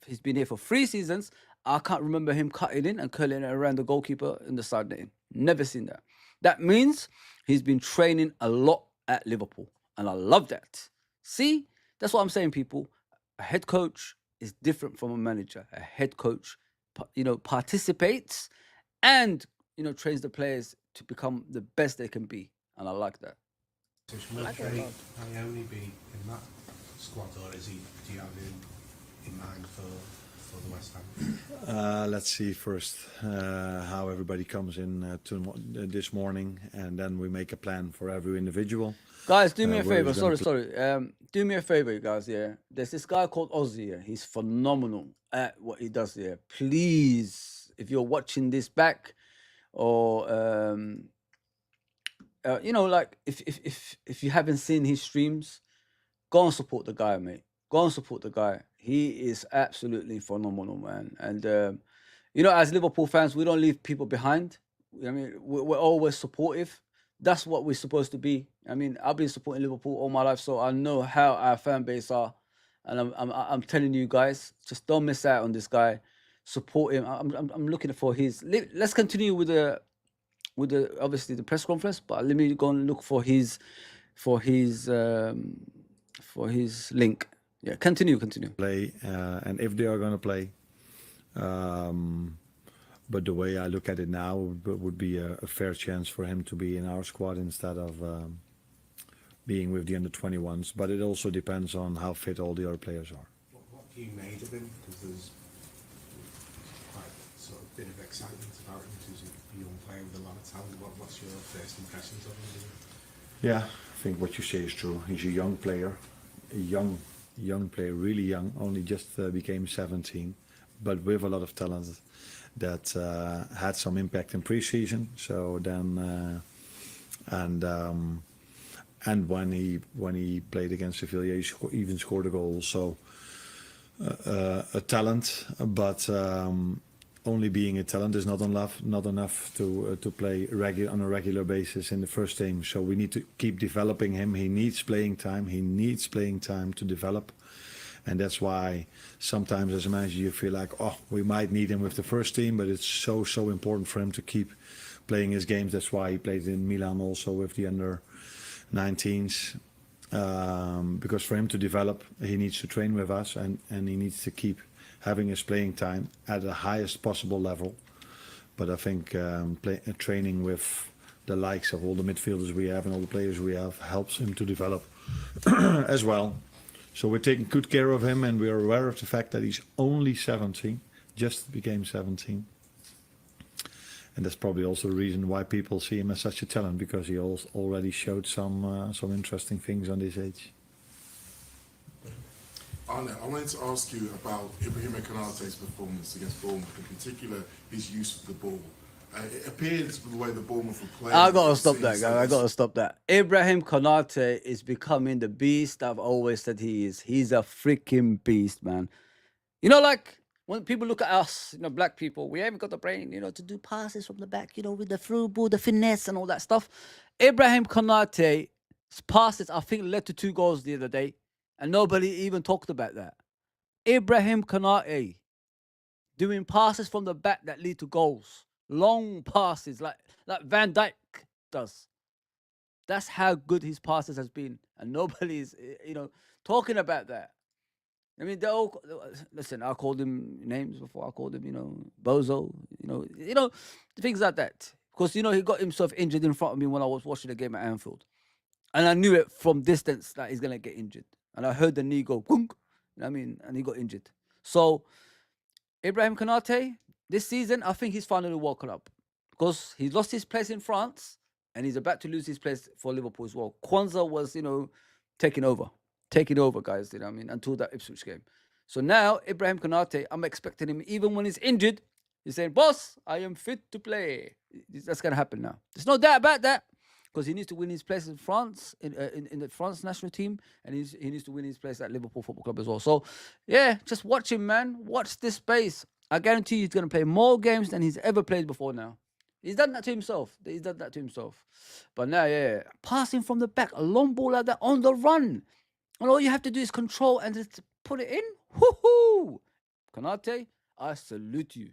He's been here for 3 seasons. I can't remember him cutting in and curling it around the goalkeeper in the side netting. Never seen that. That means he's been training a lot at Liverpool. And I love that. See, that's what I'm saying, people. A head coach is different from a manager. A head coach, participates and, trains the players to become the best they can be. And I like that. Would like it a lot. Ione be in that squad, or is he? Do you have him in mind for the West Ham? Let's see first how everybody comes in this morning, and then we make a plan for every individual. Guys, do me a where favor. he's Sorry, gonna sorry. Do me a favor, you guys. Yeah, there's this guy called Ozzy. Yeah? He's phenomenal at what he does. Yeah, please, if you're watching this back, or like if you haven't seen his streams, go and support the guy, mate. Go and support the guy. He is absolutely phenomenal, man. And as Liverpool fans, we don't leave people behind. I mean, we're always supportive. That's what we're supposed to be. I mean, I've been supporting Liverpool all my life, so I know how our fan base are. And I'm telling you guys, just don't miss out on this guy. Support him. I'm looking for his. Let's continue with the obviously the press conference, but let me go and look for his link. Yeah, continue. play, and if they are going to play. But the way I look at it now would be a fair chance for him to be in our squad instead of being with the under-21s. But it also depends on how fit all the other players are. What do you made of him? Because there's quite sort of bit of excitement about him. He's a young player with a lot of talent. What's your first impressions of him? Yeah, I think what you say is true. He's a young player, young player, really young. Only just became 17, but with a lot of talent that had some impact in pre-season. So then, and when he played against Sevilla, he even scored a goal. So a talent, but only being a talent is not enough to play on a regular basis in the first team. So we need to keep developing him. He needs playing time. He needs playing time to develop. And that's why sometimes as a manager you feel like, oh, we might need him with the first team, but it's so important for him to keep playing his games. That's why he played in Milan also with the under-19s. Because for him to develop, he needs to train with us, and he needs to keep having his playing time at the highest possible level. But I think training with the likes of all the midfielders we have and all the players we have helps him to develop as well. So we're taking good care of him, and we're aware of the fact that he's only 17, just became 17. And that's probably also the reason why people see him as such a talent, because he already showed some interesting things on this age. Arne, I wanted to ask you about Ibrahim Konaté's performance against Bournemouth, in particular his use of the ball. It appears the way the Bournemouth were playing. I gotta stop that, guy. I gotta stop that. Ibrahim Konaté is becoming the beast I've always said he is. He's a freaking beast, man. Like when people look at us, black people, we haven't got the brain, to do passes from the back, with the through ball, the finesse and all that stuff. Ibrahim Konaté's passes, I think, led to 2 goals the other day, and nobody even talked about that. Ibrahim Konaté doing passes from the back that lead to goals. Long passes like Van Dijk does. That's how good his passes has been, and nobody's talking about that. I mean, listen. I called him names before. I called him, bozo. Things like that. Because he got himself injured in front of me when I was watching the game at Anfield, and I knew it from distance that he's gonna get injured. And I heard the knee go, boom, and he got injured. So Ibrahim Konaté, this season, I think he's finally woken up, because he lost his place in France and he's about to lose his place for Liverpool as well. Kwanzaa was, taking over, guys, until that Ipswich game. So now, Ibrahim Konaté, I'm expecting him, even when he's injured, he's saying, boss, I am fit to play. That's going to happen now. There's no doubt about that, because he needs to win his place in France, in the France national team, and he needs to win his place at Liverpool Football Club as well. So, yeah, just watch him, man. Watch this space. I guarantee you he's going to play more games than he's ever played before now. He's done that to himself. But now, yeah, passing from the back, a long ball like that on the run. And all you have to do is control and just put it in. Woohoo! Konaté, I salute you.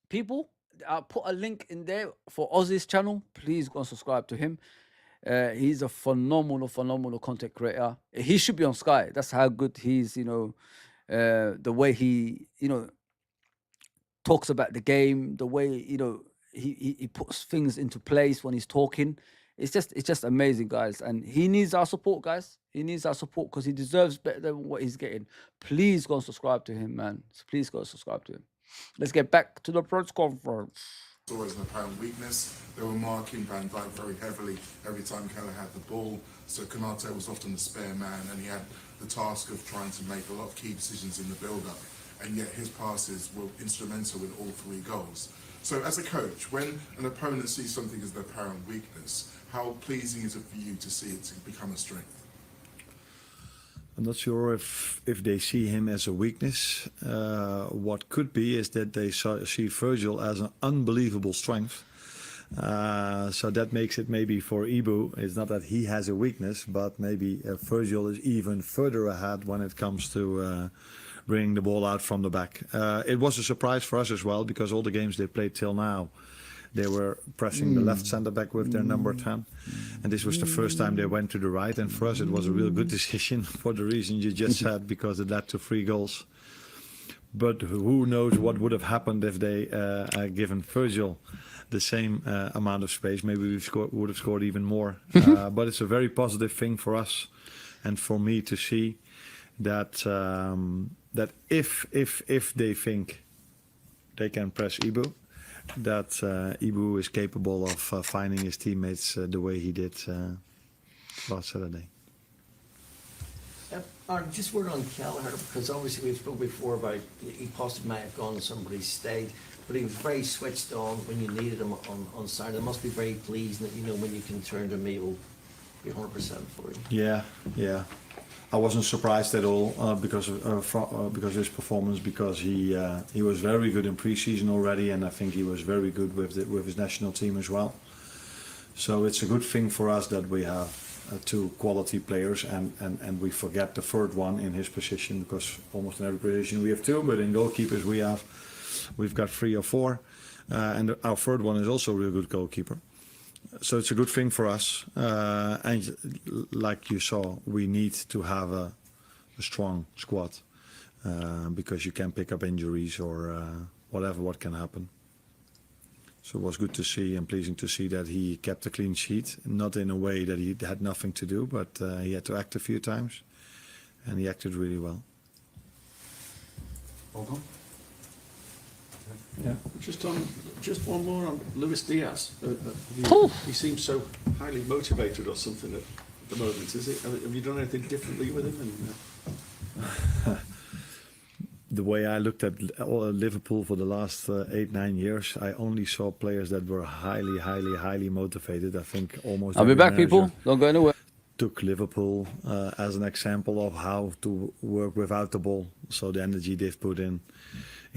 People, I'll put a link in there for Ozzy's channel. Please go and subscribe to him. He's a phenomenal content creator. He should be on Sky. That's how good he's, the way he, talks about the game, the way, he puts things into place when he's talking. it's just amazing, guys. And he needs our support, guys. He needs our support because he deserves better than what he's getting. Please go and subscribe to him, man. Please go and subscribe to him. Let's get back to the press conference. Always an apparent weakness. They were marking Van Dijk very heavily every time Keller had the ball. So Konate was often the spare man, and he had the task of trying to make a lot of key decisions in the build-up. And yet his passes were instrumental in all 3 goals. So as a coach, when an opponent sees something as their apparent weakness, how pleasing is it for you to see it to become a strength? I'm not sure if they see him as a weakness. What could be is that they see Virgil as an unbelievable strength. So that makes it maybe for Ibu, it's not that he has a weakness, but maybe Virgil is even further ahead when it comes to bringing the ball out from the back. It was a surprise for us as well, because all the games they played till now, they were pressing the left centre back with their number 10. And this was the first time they went to the right. And for us, it was a real good decision for the reason you just said, because it led to 3 goals. But who knows what would have happened if they given Virgil the same amount of space. Maybe we would have scored even more. But it's a very positive thing for us and for me to see that that if they think they can press Ibu, that Ibu is capable of finding his teammates the way he did last Saturday. Just word on Kelleher, because obviously we've spoken before about he possibly might have gone somebody stayed, but he was very switched on when you needed him on Saturday. It must be very pleasing that, you know, when you can turn to him, he will be 100% for you. Yeah. I wasn't surprised at all because of his performance, because he was very good in pre-season already, and I think he was very good with his national team as well. So it's a good thing for us that we have 2 quality players, and we forget the third one in his position, because almost in every position we have 2, but in goalkeepers we've got 3 or 4, and our third one is also a real good goalkeeper. So it's a good thing for us, and like you saw, we need to have a strong squad, because you can pick up injuries or what can happen. So it was good to see and pleasing to see that he kept a clean sheet, not in a way that he had nothing to do, but he had to act a few times, and he acted really well. Hold on. Yeah. Just one more on Luis Diaz. He seems so highly motivated or something at the moment. Have you done anything differently with him? The way I looked at Liverpool for the last 8-9 years, I only saw players that were highly motivated. I think almost. I'll be every back, people. Don't go anywhere. Took Liverpool as an example of how to work without the ball. So the energy they've put in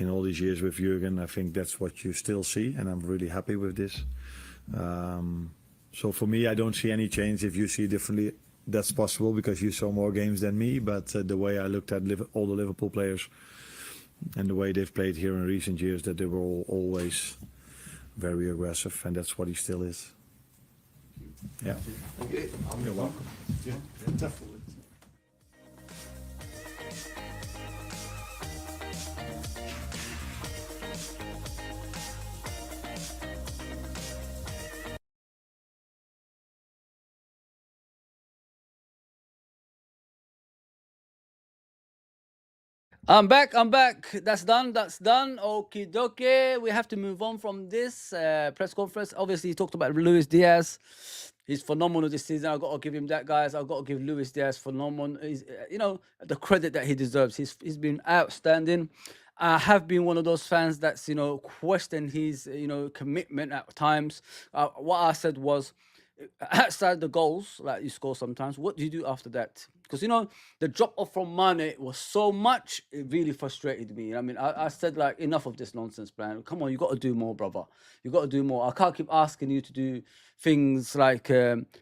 all these years with Jurgen, I think that's what you still see, and I'm really happy with this. So for me, I don't see any change. If you see differently, that's possible because you saw more games than me. But the way I looked at all the Liverpool players and the way they've played here in recent years, that they were always very aggressive, and that's what he still is. Yeah. You're welcome. Yeah, definitely. I'm back. That's done. Okie dokie. We have to move on from this press conference. Obviously, he talked about Luis Diaz. He's phenomenal this season. I've got to give him that, guys. I've got to give Luis Diaz phenomenal. He's, the credit that he deserves. He's been outstanding. I have been one of those fans that's, questioned his, commitment at times. What I said was, outside the goals, like you score sometimes, what do you do after that? Because, the drop off from Mane was so much, it really frustrated me. I mean, I said, like, enough of this nonsense, man. Come on, you got to do more, brother. You got to do more. I can't keep asking you to do things like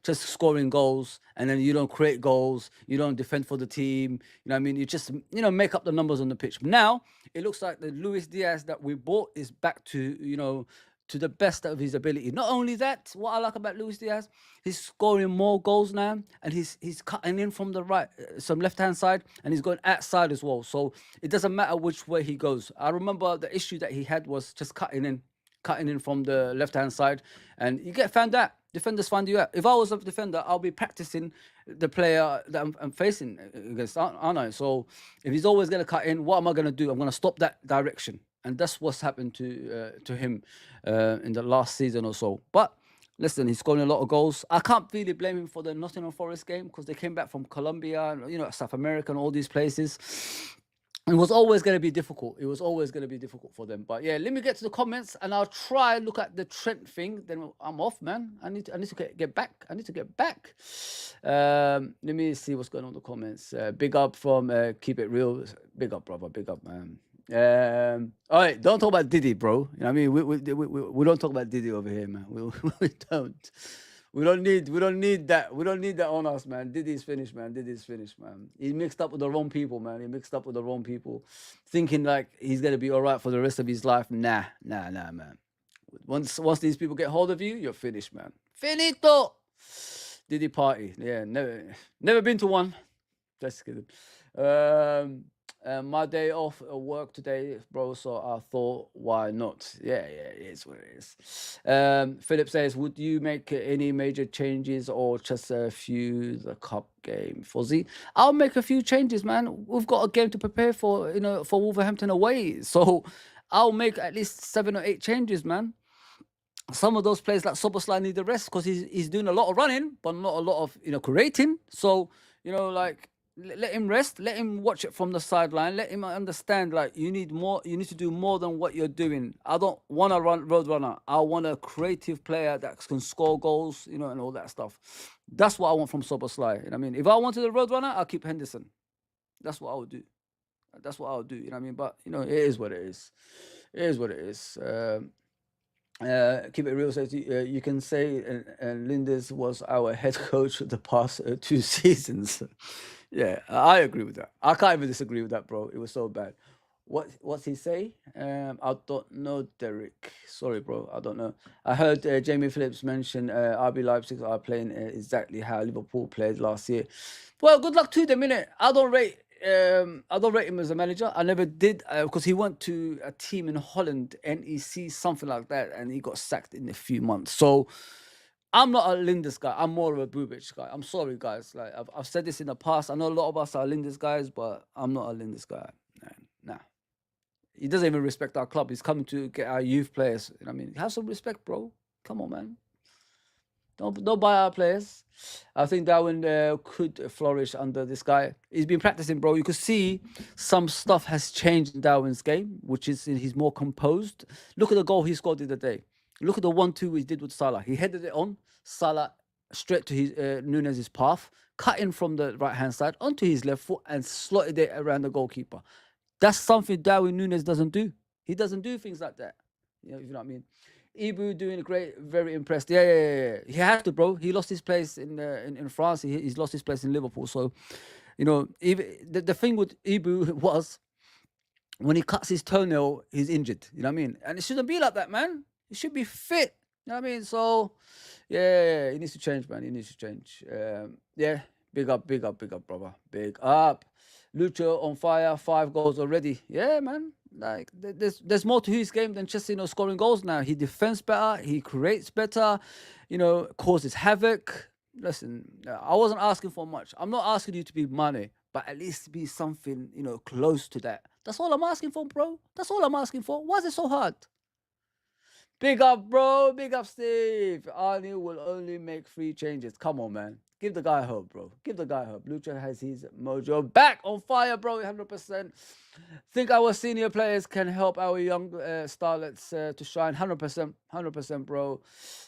just scoring goals, and then you don't create goals, you don't defend for the team. You just, make up the numbers on the pitch. Now, it looks like the Luis Diaz that we bought is back to, to the best of his ability. Not only that, what I like about Luis Diaz, he's scoring more goals now, and he's cutting in from the right, some left-hand side, and he's going outside as well. So it doesn't matter which way he goes. I remember the issue that he had was just cutting in cutting in from the left-hand side, and you get found out. Defenders find you out. If I was a defender, I'll be practicing the player that I'm facing against, aren't I? So if he's always going to cut in, what am I going to do? I'm going to stop that direction. And that's what's happened to him in the last season or so. But listen, he's scoring a lot of goals. I can't really blame him for the Nottingham Forest game because they came back from Colombia, South America and all these places. It was always going to be difficult. It was always going to be difficult for them. But yeah, let me get to the comments and I'll try and look at the Trent thing. Then I'm off, man. I need to get back. I need to get back. Let me see what's going on in the comments. Big up from Keep It Real. Big up, brother. Big up, man. All right, don't talk about Diddy, bro. You know what I mean? We don't talk about Diddy over here, man. We don't. We don't need that. We don't need that on us, man. Diddy's finished, man. Diddy's finished, man. He mixed up with the wrong people, man. He mixed up with the wrong people, thinking like he's gonna be all right for the rest of his life. Nah, man. Once these people get hold of you, you're finished, man. Finito. Diddy party. Yeah, never been to one. Just kidding. My day off at work today, bro, so I thought, why not? Yeah, it is what it is. Philip says, would you make any major changes or just a few the cup game? Fuzzy, I'll make a few changes, man. We've got a game to prepare for, for Wolverhampton away. So I'll make at least 7 or 8 changes, man. Some of those players like Soboslai need the rest because he's doing a lot of running, but not a lot of, creating. So, let him rest. Let him watch it from the sideline. Let him understand, like, you need more. You need to do more than what you're doing. I don't want a road runner. I want a creative player that can score goals, and all that stuff. That's what I want from Soboslai. You know what I mean? If I wanted a road runner, I'll keep Henderson. That's what I would do. That's what I would do. You know what I mean? But, it is what it is. It is what it is. Keep It Real says you can say Linders was our head coach the past 2 seasons. Yeah, I agree with that. I can't even disagree with that, bro. It was so bad. What's he say? I don't know, Derek. Sorry, bro. I don't know. I heard Jamie Phillips mention RB Leipzig are playing exactly how Liverpool played last year. Well, good luck to them, innit? I don't rate him as a manager. I never did because he went to a team in Holland, NEC, something like that, and he got sacked in a few months. So I'm not a Linders guy. I'm more of a Bubic guy. I'm sorry, guys. Like I've said this in the past. I know a lot of us are Linders guys, but I'm not a Linders guy. Nah. He doesn't even respect our club. He's coming to get our youth players. You know what I mean? Have some respect, bro. Come on, man. Don't buy our players. I think Darwin could flourish under this guy. He's been practicing, bro. You could see some stuff has changed in Darwin's game, which is he's more composed. Look at the goal he scored the other day. Look at the 1-2 he did with Salah. He headed it on, Salah straight to his Nunez's path, cut in from the right-hand side onto his left foot and slotted it around the goalkeeper. That's something Darwin Nunez doesn't do. He doesn't do things like that. You know what I mean? Ibu doing great, very impressed. Yeah. He had to, bro. He lost his place in France. He's lost his place in Liverpool. So, even the thing with Ibu was when he cuts his toenail, he's injured. You know what I mean? And it shouldn't be like that, man. He should be fit. You know what I mean? So, yeah, he needs to change, man. He needs to change. Yeah, big up, brother. Big up. Lucho on fire, 5 goals already. Yeah, man. Like there's more to his game than just scoring goals now. He defends better, he creates better, causes havoc. Listen, I wasn't asking for much. I'm not asking you to be money, but at least be something close to that. That's all I'm asking for, bro. That's all I'm asking for. Why is it so hard? Big up, bro. Big up, Steve. Arnie will only make 3 changes. Come on, man. Give the guy hope, bro. Give the guy hope. Lucha has his mojo back on fire, bro. 100%. Think our senior players can help our young starlets to shine. 100%, bro.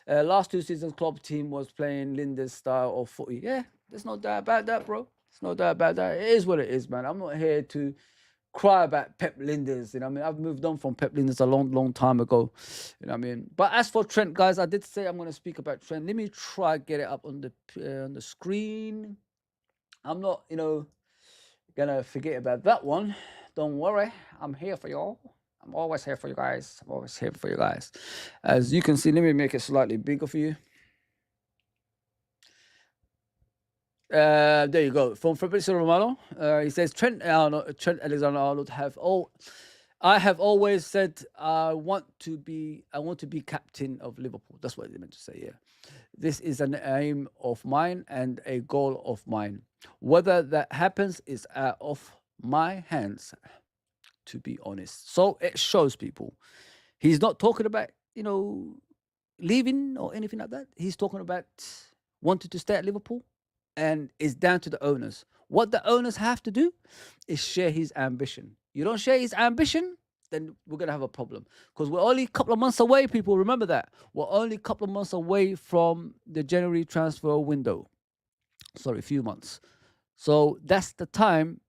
Last 2 seasons, club team was playing Linda's style of footy. Yeah, there's no doubt about that, bro. There's no doubt about that. It is what it is, man. I'm not here to cry about Pep Linders. You know what I mean? I've moved on from Pep Linders a long time ago. You know what I mean? But as for Trent, guys, I did say I'm going to speak about Trent. Let me try get it up on the screen. I'm not, going to forget about that one. Don't worry. I'm here for y'all. I'm always here for you guys. I'm always here for you guys. As you can see, let me make it slightly bigger for you. There you go. From Fabrizio Romano. He says Trent Alexander-Arnold have I have always said I want to be captain of Liverpool. That's what they meant to say. Yeah, this is an aim of mine and a goal of mine. Whether that happens is out of my hands, to be honest. So it shows people he's not talking about leaving or anything like that. He's talking about wanting to stay at Liverpool, and it's down to the owners. What the owners have to do is share his ambition. You don't share his ambition, then we're gonna have a problem because we're only a couple of months away. People remember that we're only a couple of months away from the January transfer window. Sorry, a few months. So that's the time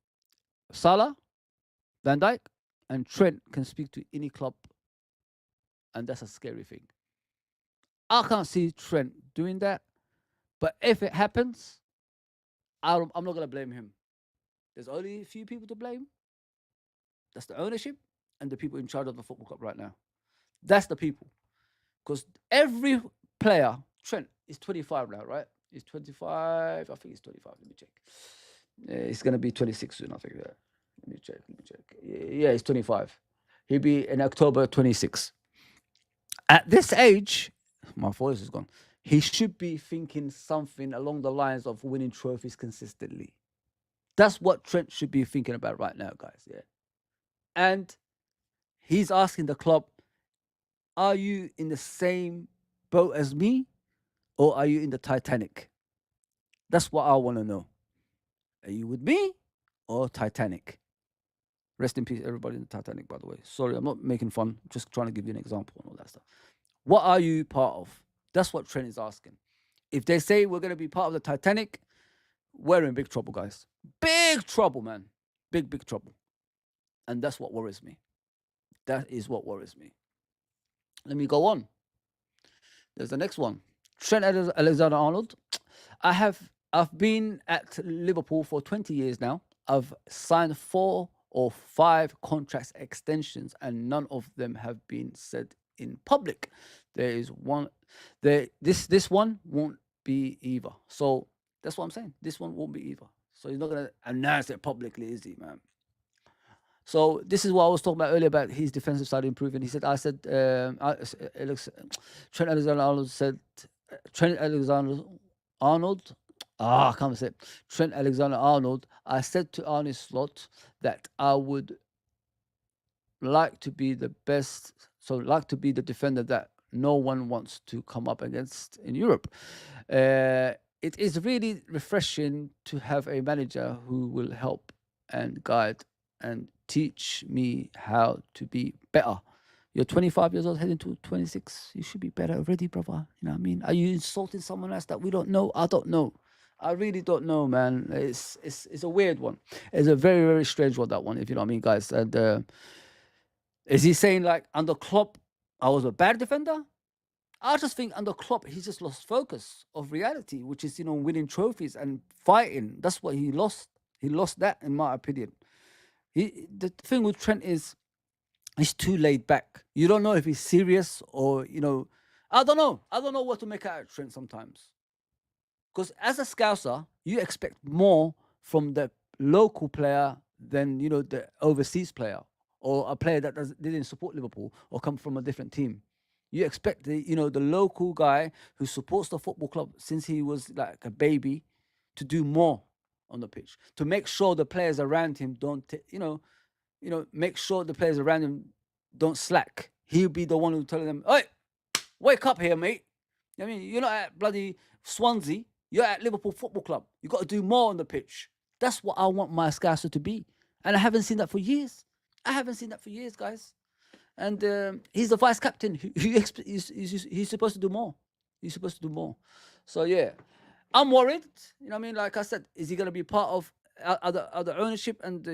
Salah, Van Dijk, and Trent can speak to any club, and that's a scary thing. I can't see Trent doing that, but if it happens, I'm not gonna blame him. There's only a few people to blame. That's the ownership and the people in charge of the football club right now. That's the people. Because every player, Trent is 25 now, right? He's 25. I think he's 25. Let me check. He's going to be 26 soon, I think. Yeah. Let me check. Yeah, he's 25. He'll be in October 26. At this age, my voice is gone. He should be thinking something along the lines of winning trophies consistently. That's what Trent should be thinking about right now, guys. Yeah. And he's asking the club, are you in the same boat as me or are you in the Titanic? That's what I want to know. Are you with me or Titanic? Rest in peace, everybody in the Titanic, by the way. Sorry, I'm not making fun. I'm just trying to give you an example and all that stuff. What are you part of? That's what Trent is asking. If they say we're going to be part of the Titanic, we're in big trouble, guys. Big trouble, man. Big trouble. And that's what worries me. That is what worries me. Let me go on. There's the next one. Trent Alexander-Arnold. I've been at Liverpool for 20 years now. I've signed 4 or 5 contracts extensions, and none of them have been said in public. There is one. This one won't be either. So that's what I'm saying. This one won't be either. So he's not gonna announce it publicly, is he, man? So this is what I was talking about earlier about his defensive side improving. He said, Trent Alexander-Arnold said, Trent Alexander-Arnold, I can't say it. Trent Alexander-Arnold, I said to Arne Slot that I would like to be the best, so like to be the defender that no one wants to come up against in Europe. It is really refreshing to have a manager who will help and guide and teach me how to be better. You're 25 years old, heading to 26. You should be better already, brother. You know what I mean? Are you insulting someone else that we don't know? I don't know. I really don't know, man. It's a weird one. It's a very, very strange one, that one, if you know what I mean, guys. And is he saying, like, under Klopp, I was a bad defender? I just think under Klopp, he just lost focus of reality, which is, winning trophies and fighting. That's what he lost. He lost that, in my opinion. The thing with Trent is he's too laid back. You don't know if he's serious or, I don't know. I don't know what to make out of Trent sometimes. Because as a Scouser, you expect more from the local player than, the overseas player or a player that didn't support Liverpool or come from a different team. You expect the local guy who supports the football club since he was like a baby to do more on the pitch, to make sure the players around him don't, make sure the players around him don't slack. He'll be the one who tell them, "Hey, wake up here, mate." I mean, you're not at bloody Swansea. You're at Liverpool Football Club. You got to do more on the pitch. That's what I want my Scouser to be, and I haven't seen that for years. Guys. And he's the vice captain. He's supposed to do more. He's supposed to do more. So yeah, I'm worried. You know what I mean? Like I said, is he going to be part of other ownership and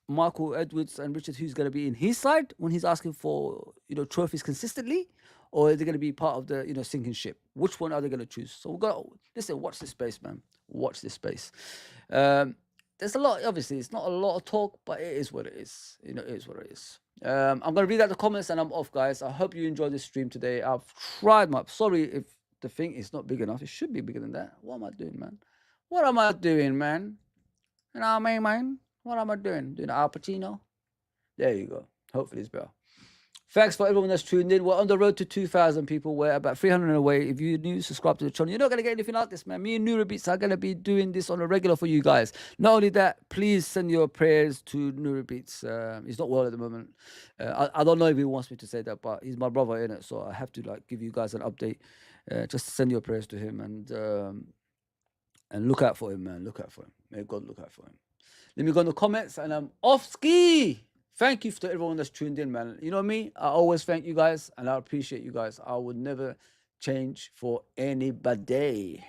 Michael Edwards and Richard, who's going to be in his side when he's asking for trophies consistently, or are they going to be part of the sinking ship? Which one are they going to choose? So we've got listen. Watch this space, man. Watch this space. There's a lot. Obviously, it's not a lot of talk, but it is what it is. It is what it is. I'm going to read out the comments and I'm off, guys. I hope you enjoyed this stream today. I've tried my... Sorry if the thing is not big enough. It should be bigger than that. What am I doing, man? You know what I mean, man? What am I doing? Doing Al Pacino? There you go. Hopefully it's better. Thanks for everyone that's tuned in. We're on the road to 2,000 people. We're about 300 away. If you're new, subscribe to the channel. You're not going to get anything like this, man. Me and Nurabeats are going to be doing this on a regular for you guys. Not only that, please send your prayers to Nurabeats. He's not well at the moment. I don't know if he wants me to say that, but he's my brother, innit? So I have to like give you guys an update. Just send your prayers to him and look out for him, man. Look out for him. May God look out for him. Let me go in the comments and I'm off ski. Thank you to everyone that's tuned in, man. You know me, I always thank you guys and I appreciate you guys. I would never change for anybody.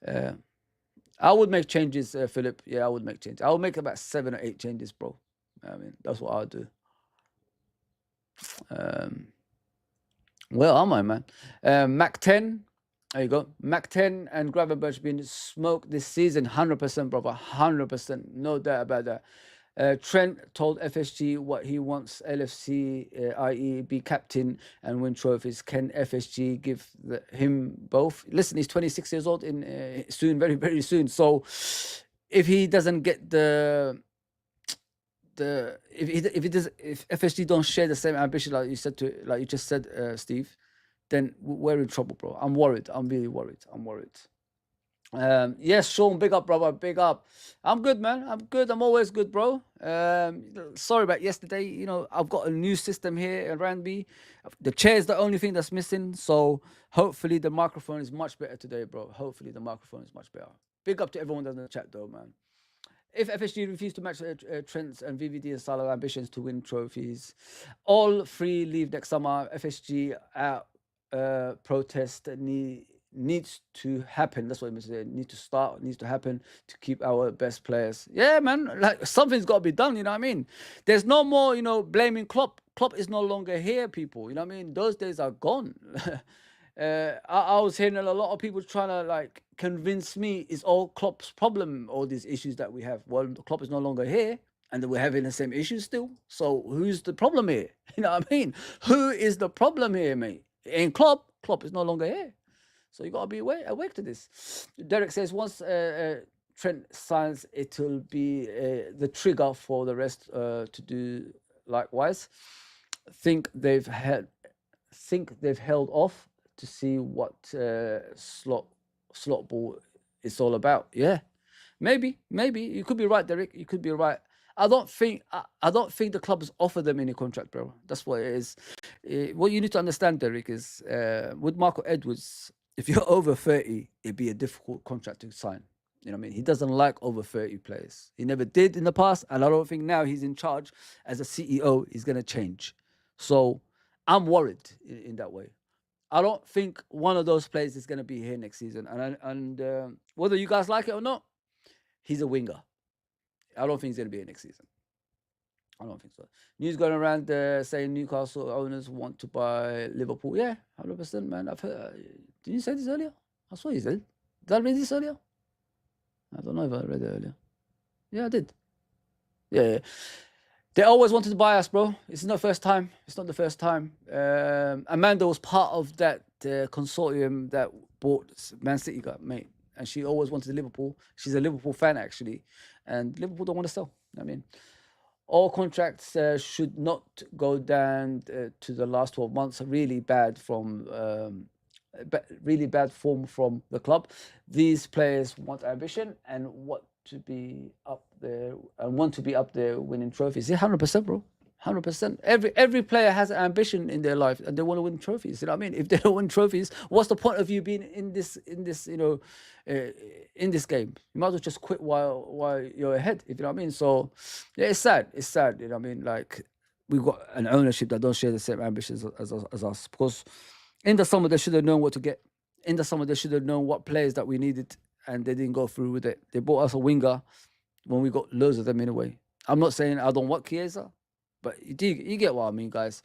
I would make changes, Philip. Yeah, I would make changes. I would make about 7 or 8 changes, bro. I mean, that's what I would do. Where am I, man? Mac 10. There you go. Mac 10 and Gravenberch being smoked this season. 100%, brother. 100%. No doubt about that. Trent told FSG what he wants LFC, i.e. be captain and win trophies. Can FSG give him both? Listen, he's 26 years old in soon, very, very soon. So if he doesn't get if FSG don't share the same ambition like you just said, Steve, then we're in trouble, bro. I'm worried. I'm really worried. I'm worried. Yes, Sean, big up, brother, big up. I'm good, man. I'm good. I'm always good, bro. Sorry about yesterday. You know, I've got a new system here around me. The chair is the only thing that's missing. So hopefully the microphone is much better today, bro. Hopefully the microphone is much better. Big up to everyone that's in the chat, though, man. If FSG refuse to match Trent's and VVD and Salah ambitions to win trophies, all 3 leave next summer. FSG out protest needs to happen. That's what it means. Needs to happen to keep our best players. Yeah, man. Like something's got to be done. You know what I mean? There's no more, you know, blaming Klopp. Klopp is no longer here, people. You know what I mean? Those days are gone. I was hearing a lot of people trying to like convince me it's all Klopp's problem, all these issues that we have. Well, Klopp is no longer here and we're having the same issues still. So who's the problem here? You know what I mean? Who is the problem here, mate? Ain't Klopp. Klopp is no longer here. So you got to be awake to this. Derek says once Trent signs, it will be the trigger for the rest to do likewise. Think they've held off to see what slot ball is all about. Yeah, maybe you could be right, Derek. You could be right. I don't think the club has offered them any contract, bro. That's what it is. What you need to understand, Derek, is with Marco Edwards, if you're over 30, it'd be a difficult contract to sign. You know what I mean? He doesn't like over 30 players. He never did in the past, and I don't think now he's in charge as a CEO, he's going to change. So I'm worried in that way. I don't think one of those players is going to be here next season. And whether you guys like it or not, he's a winger. I don't think he's going to be here next season. I don't think so. News going around saying Newcastle owners want to buy Liverpool. Yeah, 100%, man. I've heard. Did you say this earlier? I saw you said. Did I read this earlier? I don't know if I read it earlier. Yeah, I did. Yeah. They always wanted to buy us, bro. It's not the first time. It's not the first time. Amanda was part of that consortium that bought Man City, mate. And she always wanted Liverpool. She's a Liverpool fan, actually. And Liverpool don't want to sell. I mean, all contracts should not go down to the last 12 months. Really bad form from the club. These players want ambition and want to be up there winning trophies. Yeah, 100%, bro. 100%. Every player has an ambition in their life and they want to win trophies. You know what I mean? If they don't win trophies, what's the point of you being in this in this game? You might as well just quit while you're ahead. If you know what I mean. So yeah, it's sad. It's sad. You know what I mean? Like we've got an ownership that don't share the same ambitions as us. Because in the summer they should have known what to get. In the summer they should have known what players that we needed, and they didn't go through with it. They bought us a winger when we got loads of them anyway. I'm not saying I don't want Chiesa. But you get what I mean, guys.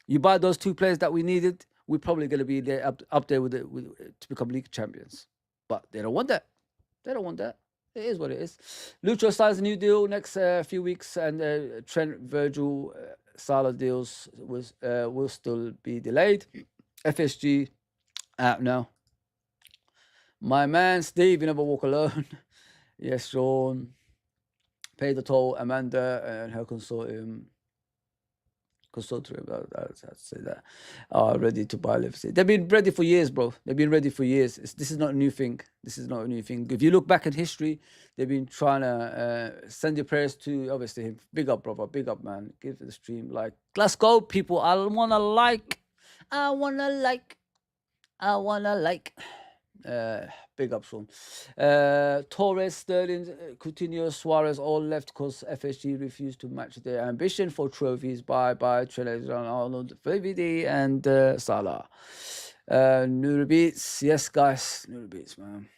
You buy those 2 players that we needed, we're probably going to be there up there with to become league champions. But they don't want that. They don't want that. It is what it is. Lucho signs a new deal next few weeks, and Trent, Virgil, Salah deals will still be delayed. FSG out now. My man Steve, you never walk alone. Yes, Sean. Pay the toll, Amanda and her consortium. consultory about that. I'd say that are ready to buy LFC. They've been ready for years, bro. They've been ready for years. This is not a new thing. This is not a new thing. If you look back in history, they've been trying to send your prayers to obviously him. Big up, brother. Big up, man. Give it the stream. Like, let's go, people. I wanna like. Big up, Sean. Torres, Sterling, Coutinho, Suarez all left because FSG refused to match their ambition for trophies by Trent Alexander-Arnold, VVD, and Salah. Nuru Beats, yes, guys, Nuru Beats, man.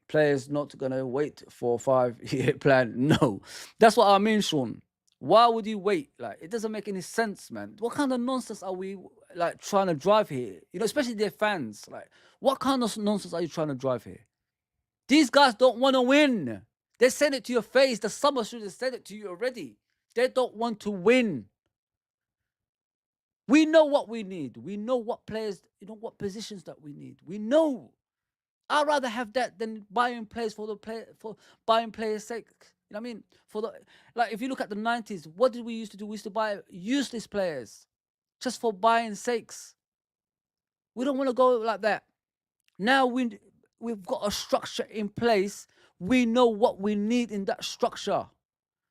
Players not gonna wait for 5-year plan. No, that's what I mean, Sean. Why would you wait? Like, it doesn't make any sense, man. What kind of nonsense are we like trying to drive here? You know, especially their fans. Like, what kind of nonsense are you trying to drive here? These guys don't want to win. They said it to your face. The summer should have said it to you already. They don't want to win. We know what we need. We know what players, you know, what positions that we need. We know. I'd rather have that than buying players for buying players' sake. You know what I mean? Like, if you look at the 90s, what did we used to do? We used to buy useless players just for buying sakes. We don't want to go like that. Now we've got a structure in place. We know what we need in that structure,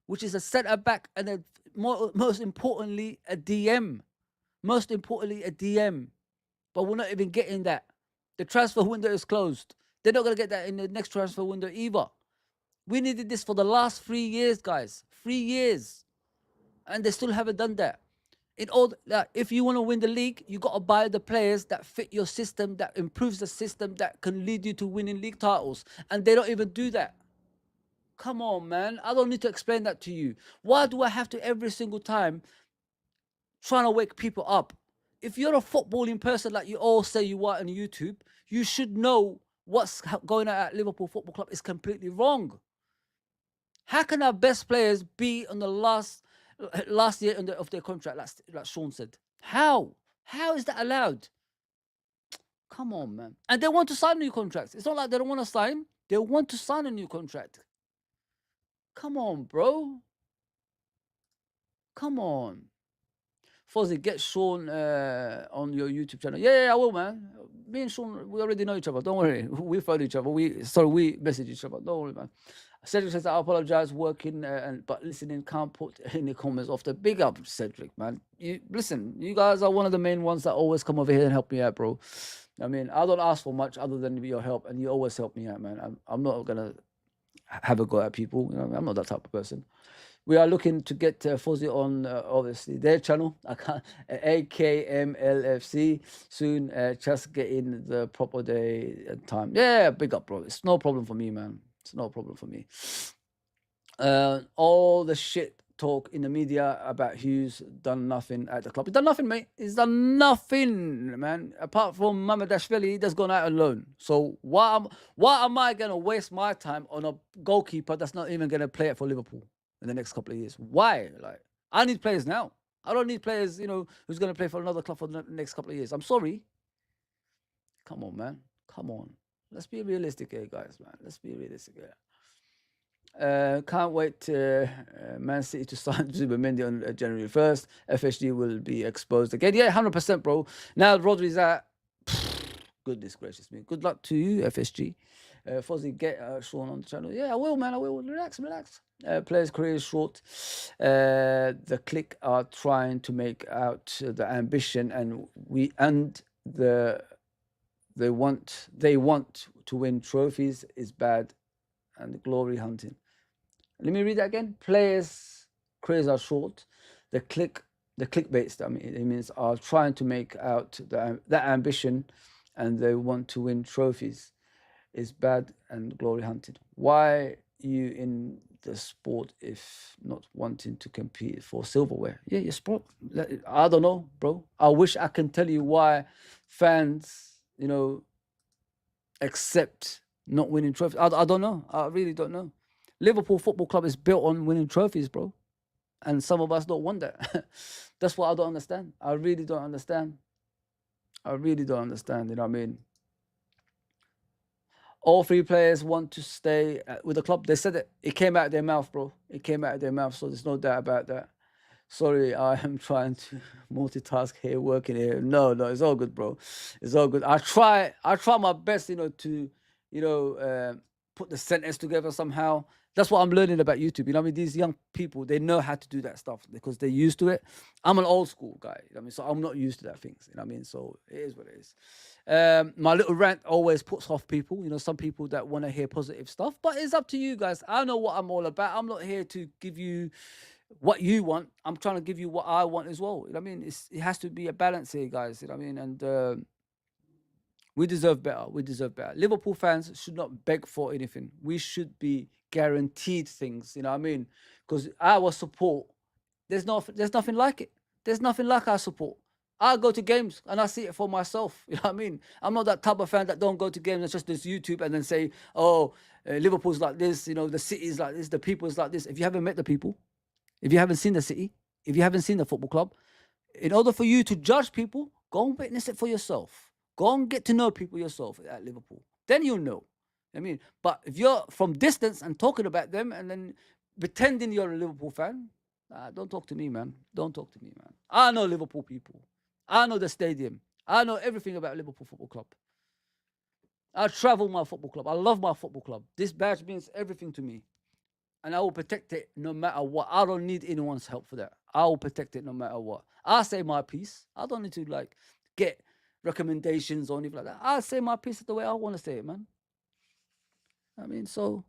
which is a centre back and most importantly a DM. Most importantly a DM. But we're not even getting that. The transfer window is closed. They're not going to get that in the next transfer window either. We needed this for the last 3 years, guys. 3 years. And they still haven't done that. If you want to win the league, you got to buy the players that fit your system, that improves the system, that can lead you to winning league titles. And they don't even do that. Come on, man. I don't need to explain that to you. Why do I have to every single time trying to wake people up? If you're a footballing person like you all say you are on YouTube, you should know what's going on at Liverpool Football Club is completely wrong. How can our best players be on the last year of their contract, like Sean said? How? How is that allowed? Come on, man. And they want to sign new contracts. It's not like they don't want to sign. They want to sign a new contract. Come on, bro. Come on. Fozzie, get Sean on your YouTube channel. Yeah, I will, man. Me and Sean, we already know each other. Don't worry. We follow each other. We message each other. Don't worry, man. Cedric says, I apologize, working, but listening, can't put any comments off the big up, Cedric, man. Listen, you guys are one of the main ones that always come over here and help me out, bro. I mean, I don't ask for much other than your help, and you always help me out, man. I'm not going to have a go at people. You know, I'm not that type of person. We are looking to get Fozzie on, obviously, their channel, AKMLFC, soon. Just getting the proper day and time. Yeah, big up, bro. It's no problem for me, man. It's no problem for me. All the shit talk in the media about Hughes done nothing at the club. He's done nothing, mate. He's done nothing, man. Apart from Mamadashvili, that's gone out on loan. So why am I going to waste my time on a goalkeeper that's not even going to play it for Liverpool in the next couple of years? Why? Like, I need players now. I don't need players, you know, who's going to play for another club for the next couple of years. I'm sorry. Come on, man. Come on. Let's be realistic here, guys, man. Let's be realistic here. Can't wait Man City to sign Zubimendi on January 1st. FSG will be exposed again. Yeah, 100%, bro. Now Rodri's out. Goodness gracious me. Good luck to you, FSG. Fozzie, get Sean on the channel. Yeah, I will, man. I will. Relax. Players' career is short. The clique are trying to make out the ambition, and they want to win trophies is bad, and glory hunting. Let me read that again. Players' careers are short. The clickbait, I mean, it means are trying to make out that ambition, and they want to win trophies is bad and glory hunted. Why you in the sport if not wanting to compete for silverware? Yeah, you're sport. I don't know, bro. I wish I can tell you why fans, you know, accept not winning trophies. I don't know. I really don't know. Liverpool Football Club is built on winning trophies, bro. And some of us don't want that. That's what I don't understand. I really don't understand. You know what I mean? All three players want to stay with the club. They said it came out of their mouth, bro. It came out of their mouth, so there's no doubt about that. Sorry, I am trying to multitask here, working here. No, it's all good, bro. It's all good. I try my best, to, put the sentence together somehow. That's what I'm learning about YouTube. You know what I mean? These young people, they know how to do that stuff because they're used to it. I'm an old school guy, you know what I mean? So I'm not used to that things, you know what I mean? So it is what it is. My little rant always puts off people, some people that want to hear positive stuff, but it's up to you guys. I know what I'm all about. I'm not here to give you what you want. I'm trying to give you what I want as well. You know what I mean? It has to be a balance here, guys. You know what I mean? And we deserve better. We deserve better. Liverpool fans should not beg for anything. We should be guaranteed things. You know what I mean? Because our support, there's nothing like it. There's nothing like our support. I go to games and I see it for myself. You know what I mean? I'm not that type of fan that don't go to games and just does YouTube and then say, oh, Liverpool's like this, the city's like this, the people's like this. If you haven't met the people, if you haven't seen the city, if you haven't seen the football club, in order for you to judge people, go and witness it for yourself. Go and get to know people yourself at Liverpool. Then you'll know. I mean, but if you're from distance and talking about them and then pretending you're a Liverpool fan, don't talk to me, man. Don't talk to me, man. I know Liverpool people. I know the stadium. I know everything about Liverpool Football Club. I travel my football club. I love my football club. This badge means everything to me. And I will protect it no matter what. I don't need anyone's help for that. I will protect it no matter what. I say my piece. I don't need to get recommendations or anything like that. I say my piece the way I want to say it, man. I mean, so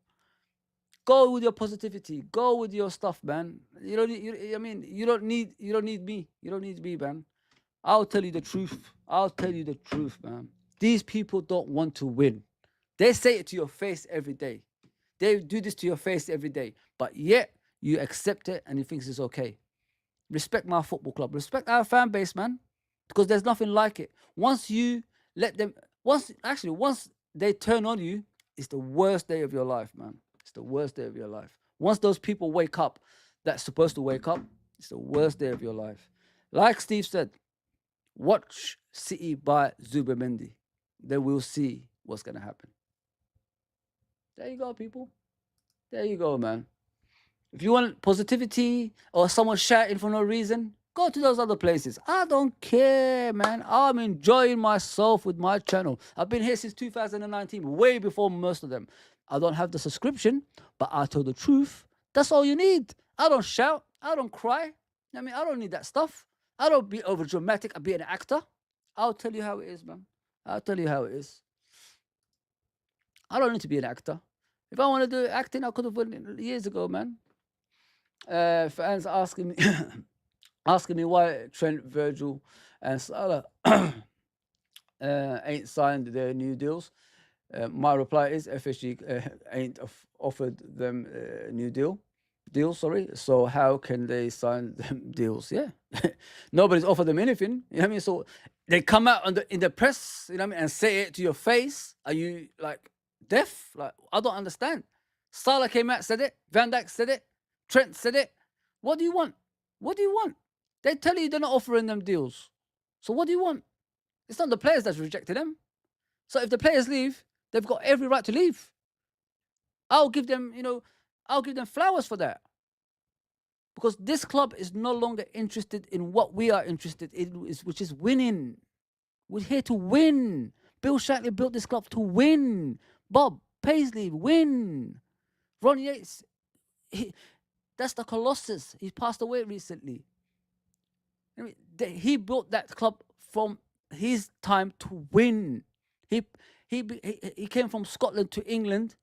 go with your positivity. Go with your stuff, man. You don't need me. You don't need me, man. I'll tell you the truth. I'll tell you the truth, man. These people don't want to win. They say it to your face every day. They do this to your face every day. But yet, you accept it and you think it's okay. Respect my football club. Respect our fan base, man. Because there's nothing like it. Once you let them... Once they turn on you, it's the worst day of your life, man. It's the worst day of your life. Once those people wake up, that's supposed to wake up, it's the worst day of your life. Like Steve said, watch City by Zubimendi. Then we'll see what's going to happen. There you go, people. There you go, man. If you want positivity or someone shouting for no reason, go to those other places. I don't care, man. I'm enjoying myself with my channel. I've been here since 2019, way before most of them. I don't have the subscription, but I tell the truth. That's all you need. I don't shout. I don't cry. I mean, I don't need that stuff. I don't be over dramatic. I be an actor. I'll tell you how it is, man. I'll tell you how it is. I don't need to be an actor. If I want to do acting, I could have done it years ago, man. Fans asking me why Trent, Virgil, and Salah ain't signed their new deals. My reply is FSG ain't offered them a new deal. So how can they sign them deals? Yeah, nobody's offered them anything. You know what I mean? So they come out in the press, you know what I mean, and say it to your face. Are you deaf? I don't understand. Salah came out, said it. Van Dijk said it. Trent said it. What do you want? What do you want? They tell you they're not offering them deals. So what do you want? It's not the players that's rejected them. So if the players leave, they've got every right to leave. I'll give them flowers for that. Because this club is no longer interested in what we are interested in, which is winning. We're here to win. Bill Shatley built this club to win. Bob Paisley, win. Ron Yates, that's the Colossus. He passed away recently. I mean, he built that club from his time to win. He came from Scotland to England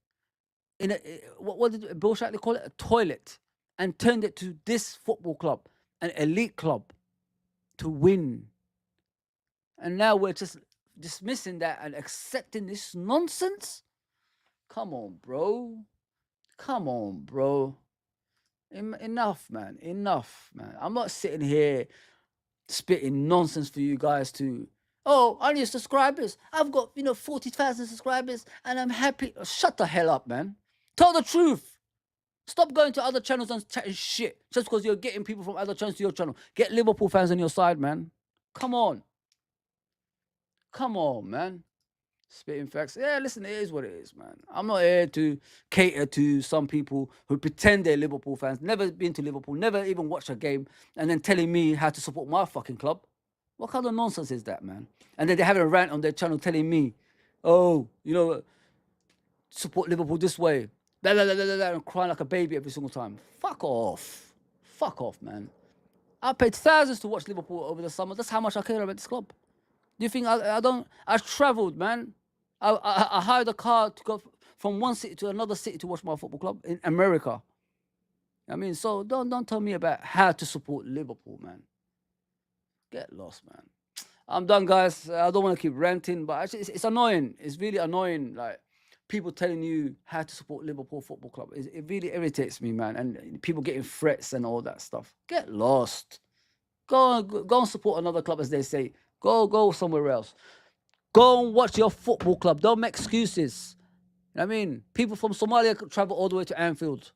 in what did Bill Shatley call it? A toilet, and turned it to this football club, an elite club, to win. And now we're just dismissing that and accepting this nonsense. Come on, bro. Come on, bro. Enough, man. Enough, man. I'm not sitting here spitting nonsense for you guys to, oh, I need subscribers. I've got, 40,000 subscribers and I'm happy. Shut the hell up, man. Tell the truth. Stop going to other channels and chatting shit just because you're getting people from other channels to your channel. Get Liverpool fans on your side, man. Come on. Come on, man. Spitting facts. Yeah, listen, it is what it is, man. I'm not here to cater to some people who pretend they're Liverpool fans, never been to Liverpool, never even watched a game, and then telling me how to support my fucking club. What kind of nonsense is that, man? And then they have a rant on their channel telling me, oh, support Liverpool this way. Blah, blah, blah, blah, blah, and crying like a baby every single time. Fuck off. Fuck off, man. I paid thousands to watch Liverpool over the summer. That's how much I care about this club. Do you think I don't? I travelled, man. I hired a car to go from one city to another city to watch my football club in America. I mean, so don't tell me about how to support Liverpool, man. Get lost, man. I'm done, guys. I don't want to keep ranting, but actually, it's annoying. It's really annoying. Like people telling you how to support Liverpool Football Club. It really irritates me, man. And people getting threats and all that stuff. Get lost. Go and support another club, as they say. Go somewhere else. Go and watch your football club. Don't make excuses. I mean, people from Somalia travel all the way to Anfield.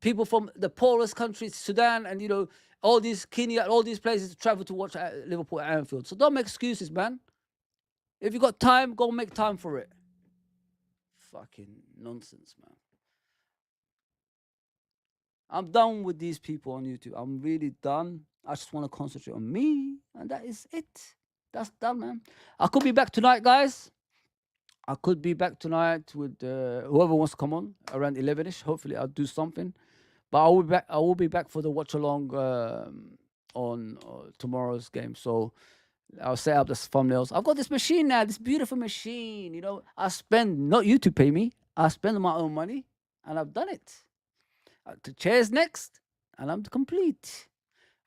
People from the poorest countries, Sudan, and all these Kenya, all these places travel to watch Liverpool at Anfield. So don't make excuses, man. If you got time, go make time for it. Fucking nonsense, man. I'm done with these people on YouTube. I'm really done. I just want to concentrate on me, and that is it. That's done, man. I could be back tonight, guys. I could be back tonight with whoever wants to come on around 11ish. Hopefully, I'll do something. But I will be back for the watch along on tomorrow's game. So I'll set up the thumbnails. I've got this machine now, this beautiful machine. I spend, not you to pay me. I spend my own money, and I've done it. The chair's next, and I'm complete.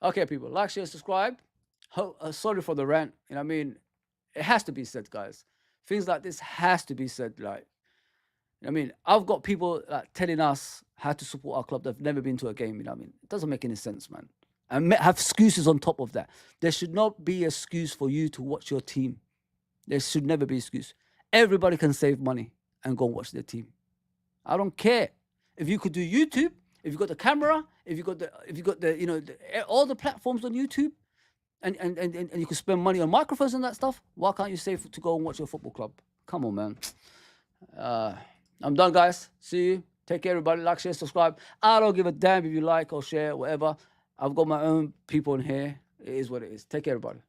Okay, people, like, share, subscribe. Sorry for the rant. I mean, it has to be said, guys. Things like this has to be said. Like, I mean, I've got people telling us how to support our club that've never been to a game. I mean, it doesn't make any sense, man. And have excuses on top of that. There should not be an excuse for you to watch your team. There should never be an excuse. Everybody can save money and go and watch their team. I don't care if you could do YouTube. If you got the camera, if you got the all the platforms on YouTube, and you can spend money on microphones and that stuff, why can't you save to go and watch your football club? Come on, man. I'm done, guys. See you. Take care, everybody. Like, share, subscribe. I don't give a damn if you like or share, whatever. I've got my own people in here. It is what it is. Take care, everybody.